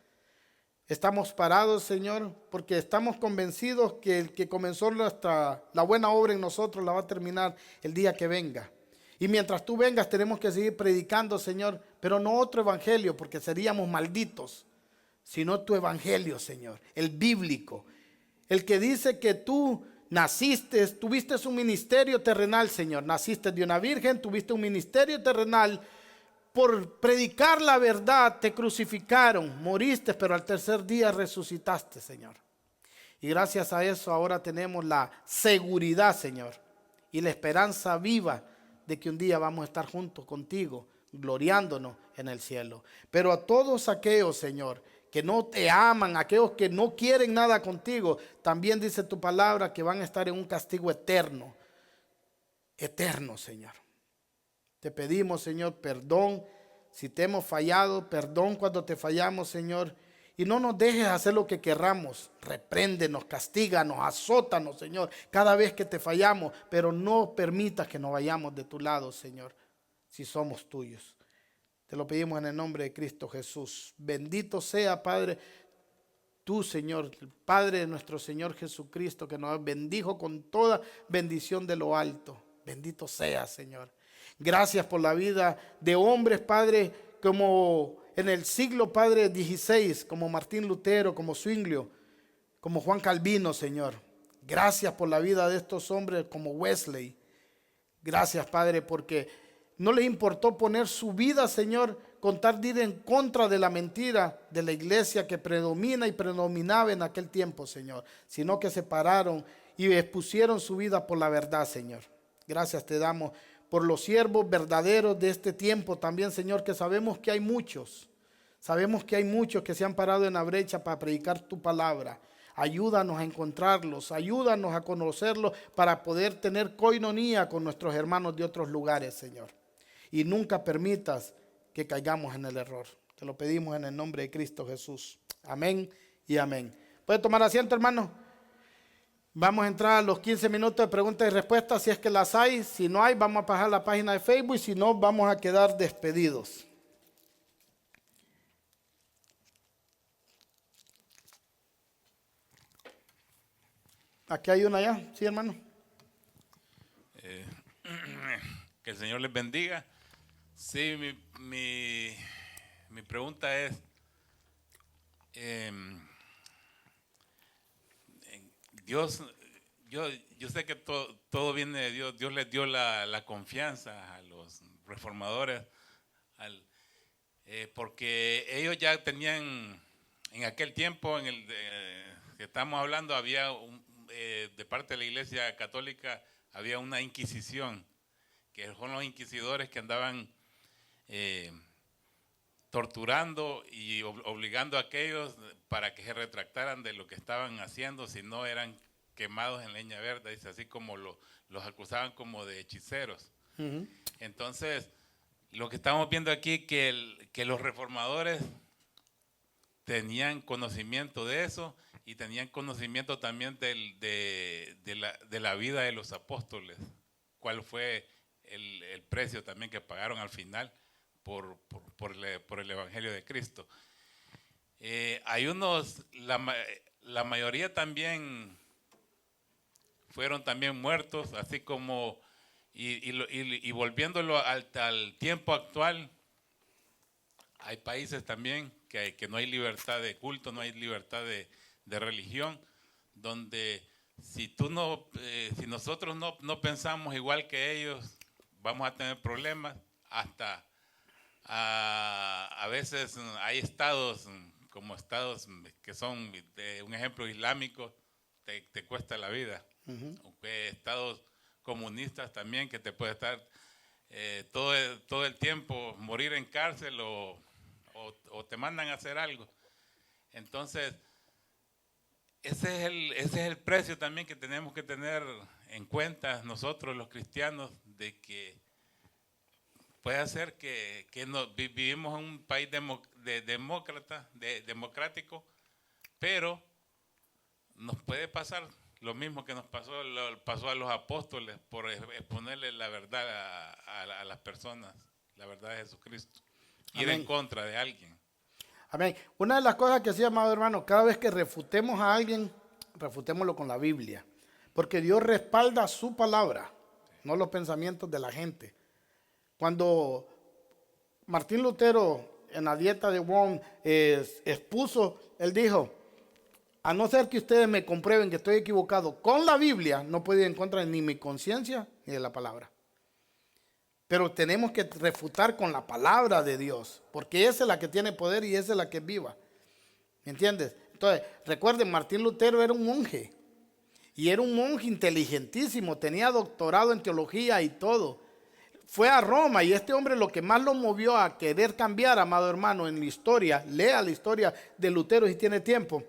Estamos parados, Señor, porque estamos convencidos que el que comenzó la buena obra en nosotros la va a terminar el día que venga. Y mientras tú vengas tenemos que seguir predicando, Señor, pero no otro evangelio, porque seríamos malditos, sino tu evangelio, Señor, el bíblico, el que dice que tú naciste, tuviste un ministerio terrenal, Señor, naciste de una virgen, tuviste un ministerio terrenal. Por predicar la verdad te crucificaron, moriste, pero al tercer día resucitaste, Señor. Y gracias a eso ahora tenemos la seguridad, Señor, y la esperanza viva de que un día vamos a estar juntos contigo, gloriándonos en el cielo. Pero a todos aquellos, Señor, que no te aman, aquellos que no quieren nada contigo, también dice tu palabra que van a estar en un castigo eterno. Eterno, Señor. Te pedimos, Señor, perdón si te hemos fallado, perdón cuando te fallamos, Señor. Y no nos dejes hacer lo que querramos. Repréndenos, castíganos, azótanos, Señor, cada vez que te fallamos. Pero no permitas que nos vayamos de tu lado, Señor, si somos tuyos. Te lo pedimos en el nombre de Cristo Jesús. Bendito sea, Padre, tú, Señor, el Padre de nuestro Señor Jesucristo, que nos bendijo con toda bendición de lo alto. Bendito sea, Señor. Gracias por la vida de hombres, Padre, como en el siglo, Padre, XVI, como Martín Lutero, como Zwinglio, como Juan Calvino, Señor. Gracias por la vida de estos hombres como Wesley. Gracias, Padre, porque no les importó poner su vida, Señor, con tal de ir en contra de la mentira de la iglesia que predomina y predominaba en aquel tiempo, Señor, sino que se pararon y expusieron su vida por la verdad, Señor. Gracias te damos por los siervos verdaderos de este tiempo también, Señor, que sabemos que hay muchos. Sabemos que hay muchos que se han parado en la brecha para predicar tu palabra. Ayúdanos a encontrarlos, ayúdanos a conocerlos para poder tener coinonía con nuestros hermanos de otros lugares, Señor. Y nunca permitas que caigamos en el error. Te lo pedimos en el nombre de Cristo Jesús. Amén y amén. ¿Puede tomar asiento, hermano? Vamos a entrar a los 15 minutos de preguntas y respuestas si es que las hay. Si no hay, vamos a pasar a la página de Facebook y si no, vamos a quedar despedidos. Aquí hay una ya, sí, hermano. Que el Señor les bendiga. Sí, mi pregunta es, Dios, yo sé que todo viene de Dios. Dios les dio la confianza a los reformadores, porque ellos ya tenían, en aquel tiempo que estamos hablando, había de parte de la Iglesia Católica, había una inquisición, que son los inquisidores que andaban torturando y obligando a aquellos para que se retractaran de lo que estaban haciendo, si no eran quemados en leña verde, dice, así como los acusaban como de hechiceros. Entonces, lo que estamos viendo aquí, que los reformadores tenían conocimiento de eso y tenían conocimiento también de la vida de los apóstoles, cuál fue el precio también que pagaron al final por el Evangelio de Cristo. Hay unos, la mayoría también fueron también muertos, así como, y volviéndolo al tiempo actual, hay países también que no hay libertad de culto, no hay libertad de religión, donde si nosotros no pensamos igual que ellos, vamos a tener problemas. Hasta a veces hay estados, como estados que son un ejemplo islámico, te cuesta la vida. Estados comunistas también, que te puede estar todo el tiempo morir en cárcel o te mandan a hacer algo. Entonces, ese es el precio también que tenemos que tener en cuenta nosotros los cristianos, de que puede ser que vivimos en un país democrático, pero nos puede pasar lo mismo que nos pasó a los apóstoles por exponerle la verdad a las personas, la verdad de Jesucristo. Ir en contra de alguien. Amén. Una de las cosas que hacía, amado hermano, cada vez que refutemos a alguien, refutémoslo con la Biblia. Porque Dios respalda su palabra, no los pensamientos de la gente. Cuando Martín Lutero en la dieta de Worms expuso, él dijo: a no ser que ustedes me comprueben que estoy equivocado con la Biblia, no puedo ir en contra ni mi conciencia ni de la palabra. Pero tenemos que refutar con la palabra de Dios, porque esa es la que tiene poder y esa es la que es viva. ¿Me entiendes? Entonces, recuerden, Martín Lutero era un monje. Y era un monje inteligentísimo, tenía doctorado en teología y todo. Fue a Roma, y este hombre, lo que más lo movió a querer cambiar, amado hermano, en la historia, lea la historia de Lutero si tiene tiempo,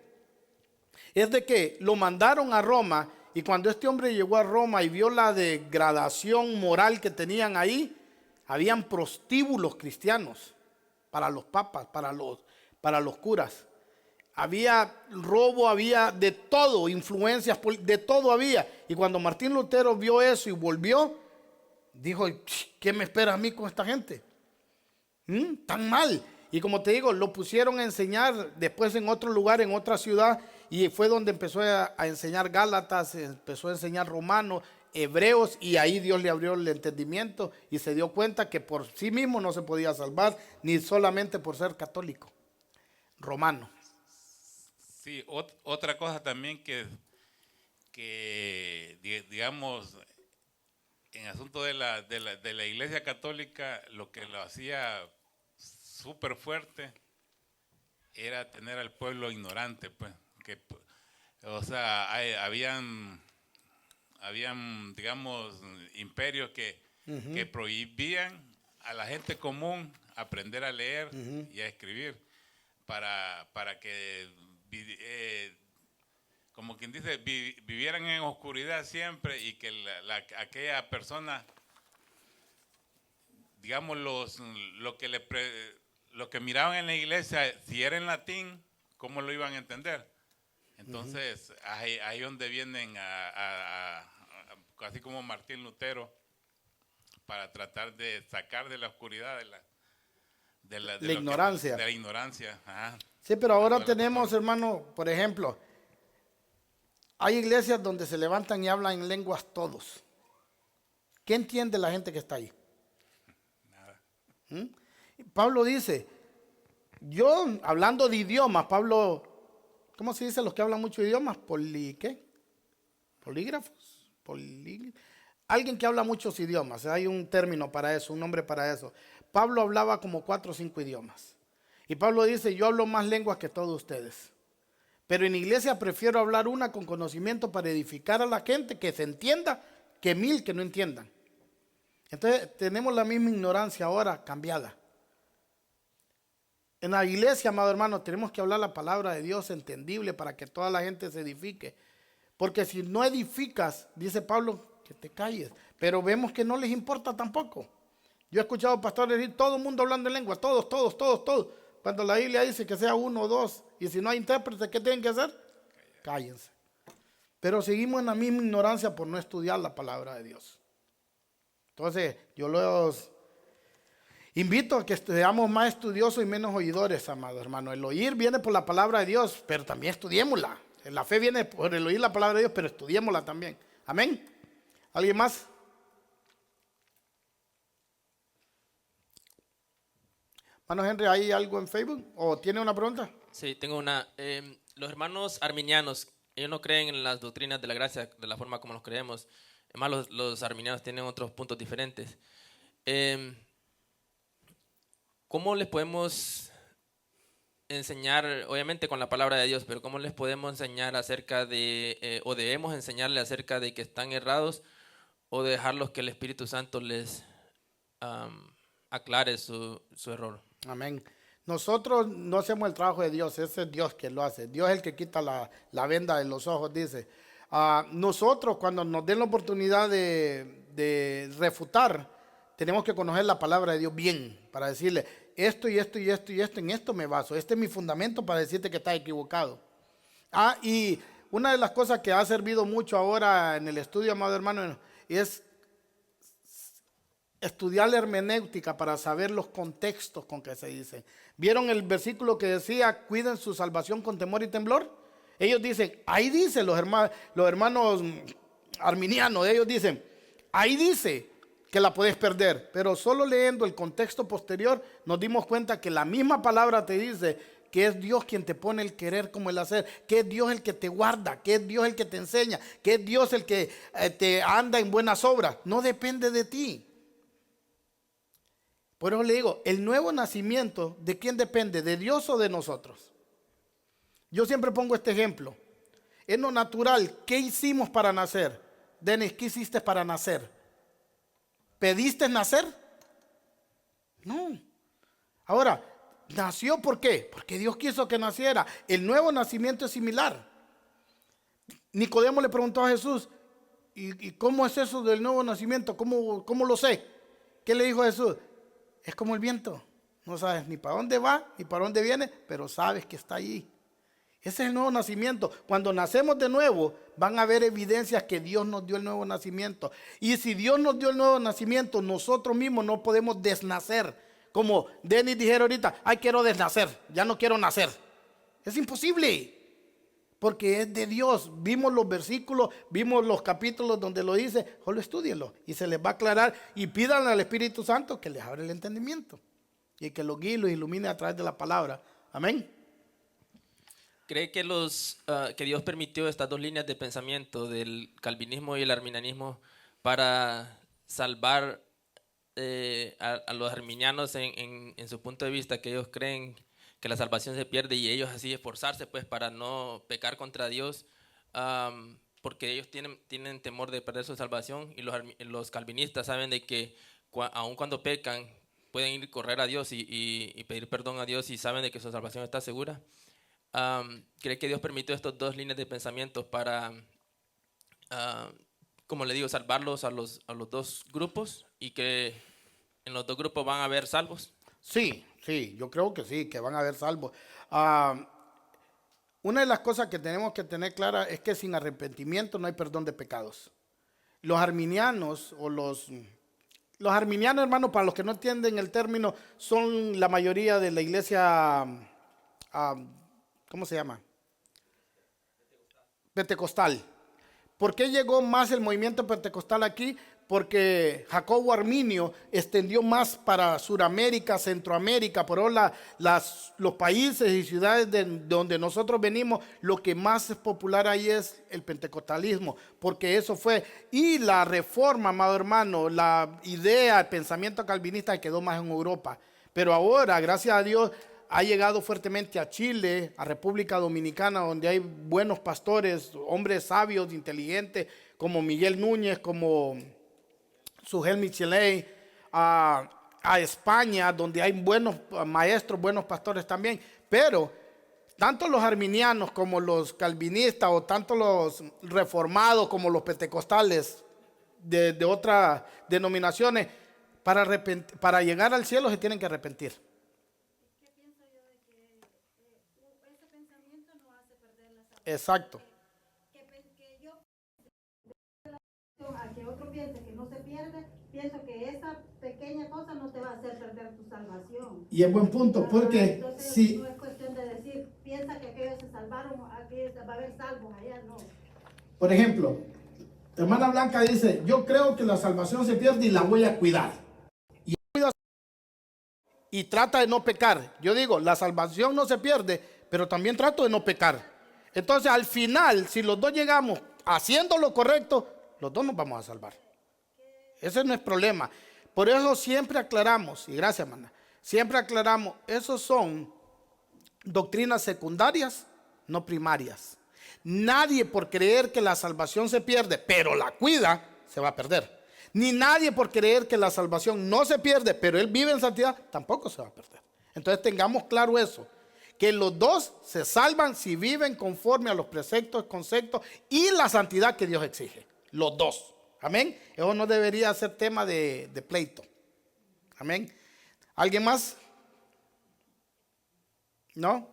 es de que lo mandaron a Roma. Y cuando este hombre llegó a Roma y vio la degradación moral que tenían ahí, habían prostíbulos cristianos para los papas, para los curas. Había robo, había de todo, influencias, de todo había. Y cuando Martín Lutero vio eso y volvió, dijo: ¿qué me espera a mí con esta gente? Tan mal. Y como te digo, lo pusieron a enseñar después en otro lugar, en otra ciudad. Y fue donde empezó a enseñar Gálatas, empezó a enseñar Romanos, Hebreos, y ahí Dios le abrió el entendimiento y se dio cuenta que por sí mismo no se podía salvar, ni solamente por ser católico, romano. Sí, otra cosa también que digamos, en asunto de la Iglesia Católica, lo que lo hacía súper fuerte era tener al pueblo ignorante, pues. O sea, habían, digamos, imperios que prohibían a la gente común aprender a leer y a escribir para que, como quien dice, vivieran en oscuridad siempre, y que aquella persona, digamos, lo que miraban en la iglesia, si era en latín, ¿cómo lo iban a entender? Entonces, ahí donde vienen así como Martín Lutero, para tratar de sacar de la oscuridad de la ignorancia. De la ignorancia. Ajá. Sí, pero ahora tenemos, hermano, por ejemplo, hay iglesias donde se levantan y hablan en lenguas todos. ¿Qué entiende la gente que está ahí? Nada. Pablo dice, yo, hablando de idiomas, Pablo, ¿cómo se dice los que hablan mucho idiomas? ¿Qué? Polígrafos. Alguien que habla muchos idiomas. Hay un término para eso, un nombre para eso. Pablo hablaba como 4 o 5 idiomas. Y Pablo dice, yo hablo más lenguas que todos ustedes. Pero en iglesia prefiero hablar una con conocimiento para edificar a la gente, que se entienda, que 1000 que no entiendan. Entonces tenemos la misma ignorancia ahora cambiada. En la iglesia, amado hermano, tenemos que hablar la palabra de Dios entendible para que toda la gente se edifique. Porque si no edificas, dice Pablo, que te calles. Pero vemos que no les importa tampoco. Yo he escuchado pastores decir, todo el mundo hablando en lengua, todos. Cuando la Biblia dice que sea 1 o 2, y si no hay intérprete, ¿qué tienen que hacer? Cállense. Pero seguimos en la misma ignorancia por no estudiar la palabra de Dios. Entonces, yo los invito a que seamos más estudiosos y menos oidores, amado hermano. El oír viene por la palabra de Dios, pero también estudiémosla. La fe viene por el oír la palabra de Dios, pero estudiémosla también. Amén. ¿Alguien más? Hermano Henry, ¿hay algo en Facebook? ¿O tiene una pregunta? Sí, tengo una. los hermanos arminianos, ellos no creen en las doctrinas de la gracia de la forma como los creemos. Además, los arminianos tienen otros puntos diferentes. ¿Cómo les podemos enseñar, obviamente con la palabra de Dios, pero cómo les podemos enseñar acerca de, o debemos enseñarles acerca de que están errados, o dejarlos que el Espíritu Santo les aclare su error? Amén. Nosotros no hacemos el trabajo de Dios, ese es Dios que lo hace. Dios es el que quita la venda de los ojos, dice. Nosotros, cuando nos den la oportunidad de refutar, tenemos que conocer la palabra de Dios bien, para decirle, esto y esto y esto y esto, en esto me baso. Este es mi fundamento para decirte que estás equivocado. Y una de las cosas que ha servido mucho ahora en el estudio, amado hermano, es estudiar la hermenéutica para saber los contextos con que se dicen. ¿Vieron el versículo que decía, cuiden su salvación con temor y temblor? Ellos dicen, ahí dice, los hermanos arminianos, ellos dicen, ahí dice que la puedes perder, pero solo leyendo el contexto posterior nos dimos cuenta que la misma palabra te dice que es Dios quien te pone el querer como el hacer, que es Dios el que te guarda, que es Dios el que te enseña, que es Dios el que te anda en buenas obras. No depende de ti. Por eso le digo, el nuevo nacimiento, ¿de quién depende? ¿De Dios o de nosotros? Yo siempre pongo este ejemplo. En lo natural, ¿qué hicimos para nacer? Denis, ¿qué hiciste para nacer? ¿Pediste nacer? No. Ahora, ¿nació por qué? Porque Dios quiso que naciera. El nuevo nacimiento es similar. Nicodemo le preguntó a Jesús, ¿y cómo es eso del nuevo nacimiento? ¿Cómo lo sé? ¿Qué le dijo Jesús? Es como el viento. No sabes ni para dónde va, ni para dónde viene, pero sabes que está allí. Ese es el nuevo nacimiento. Cuando nacemos de nuevo, van a haber evidencias que Dios nos dio el nuevo nacimiento. Y si Dios nos dio el nuevo nacimiento, nosotros mismos no podemos desnacer. Como Denis dijera ahorita, ay, quiero desnacer, ya no quiero nacer. Es imposible, porque es de Dios. Vimos los versículos, vimos los capítulos donde lo dice, solo estúdienlo y se les va a aclarar. Y pidan al Espíritu Santo que les abra el entendimiento y que los guíe y los ilumine a través de la palabra. Amén. ¿Cree que que Dios permitió estas dos líneas de pensamiento del calvinismo y el arminianismo para salvar a los arminianos en su punto de vista, que ellos creen que la salvación se pierde y ellos así esforzarse pues para no pecar contra Dios, porque ellos tienen temor de perder su salvación, y los calvinistas saben de que aun cuando pecan pueden ir a correr a Dios y pedir perdón a Dios y saben de que su salvación está segura? ¿Cree que Dios permitió estas dos líneas de pensamiento para, como le digo, salvarlos a los dos grupos, y que en los dos grupos van a haber salvos? Sí, yo creo que sí, que van a haber salvos. Una de las cosas que tenemos que tener clara es que sin arrepentimiento no hay perdón de pecados. Los arminianos los arminianos, hermanos, para los que no entienden el término, son la mayoría de la iglesia, ¿cómo se llama? Pentecostal. ¿Por qué llegó más el movimiento pentecostal aquí? Porque Jacobo Arminio extendió más para Sudamérica, Centroamérica, por ahora los países y ciudades de donde nosotros venimos, lo que más es popular ahí es el pentecostalismo, porque eso fue. Y la reforma, amado hermano, la idea, el pensamiento calvinista quedó más en Europa. Pero ahora, gracias a Dios, ha llegado fuertemente a Chile, a República Dominicana, donde hay buenos pastores, hombres sabios, inteligentes, como Miguel Núñez, como Sugel Michelet, a España, donde hay buenos maestros, buenos pastores también. Pero tanto los arminianos como los calvinistas, o tanto los reformados como los pentecostales de otras denominaciones, para llegar al cielo se tienen que arrepentir. ¿Qué pienso yo de que ese pensamiento no hace perder la salvación? Exacto. Que yo, a que otro piense que no se pierde, pienso que esa pequeña cosa no te va a hacer perder tu salvación. Y es buen punto, porque entonces, si no es cuestión de decir, piensa que aquellos se salvaron, aquí va a haber salvos, allá no. por ejemplo, hermana Blanca dice, yo creo que la salvación se pierde y la voy a cuidar. Y trata de no pecar. Yo digo, la salvación no se pierde, pero también trato de no pecar. Entonces al final, si los dos llegamos haciendo lo correcto, los dos nos vamos a salvar. Ese no es problema. Por eso siempre aclaramos, y gracias, hermana, siempre aclaramos, esos son doctrinas secundarias, no primarias. Nadie por creer que la salvación se pierde, pero la cuida, se va a perder. Ni nadie por creer que la salvación no se pierde, pero él vive en santidad, tampoco se va a perder. Entonces tengamos claro eso, que los dos se salvan si viven conforme a los preceptos, conceptos y la santidad que Dios exige. Los dos. Amén. Eso no debería ser tema de pleito. Amén. ¿Alguien más? ¿No?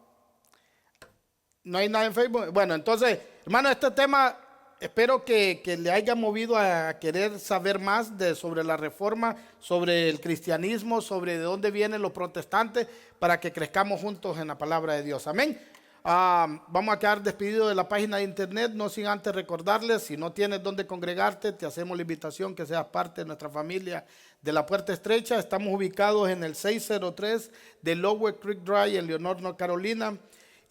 ¿No hay nada en Facebook? Bueno, entonces, hermano, este tema espero que le haya movido a querer saber más sobre la reforma, sobre el cristianismo, sobre de dónde vienen los protestantes, para que crezcamos juntos en la palabra de Dios. Amén. Vamos a quedar despedidos de la página de internet, no sin antes recordarles, si no tienes dónde congregarte, te hacemos la invitación que seas parte de nuestra familia de la Puerta Estrecha. Estamos ubicados en el 603 de Lower Creek Drive en Leonor, North Carolina.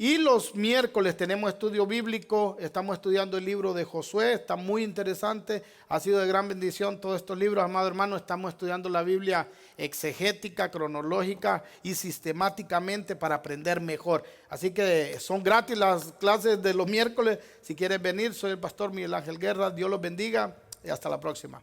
Y los miércoles tenemos estudio bíblico, estamos estudiando el libro de Josué, está muy interesante, ha sido de gran bendición todos estos libros, amado hermano. Estamos estudiando la Biblia exegética, cronológica y sistemáticamente para aprender mejor. Así que son gratis las clases de los miércoles. Si quieres venir, soy el pastor Miguel Ángel Guerra. Dios los bendiga y hasta la próxima.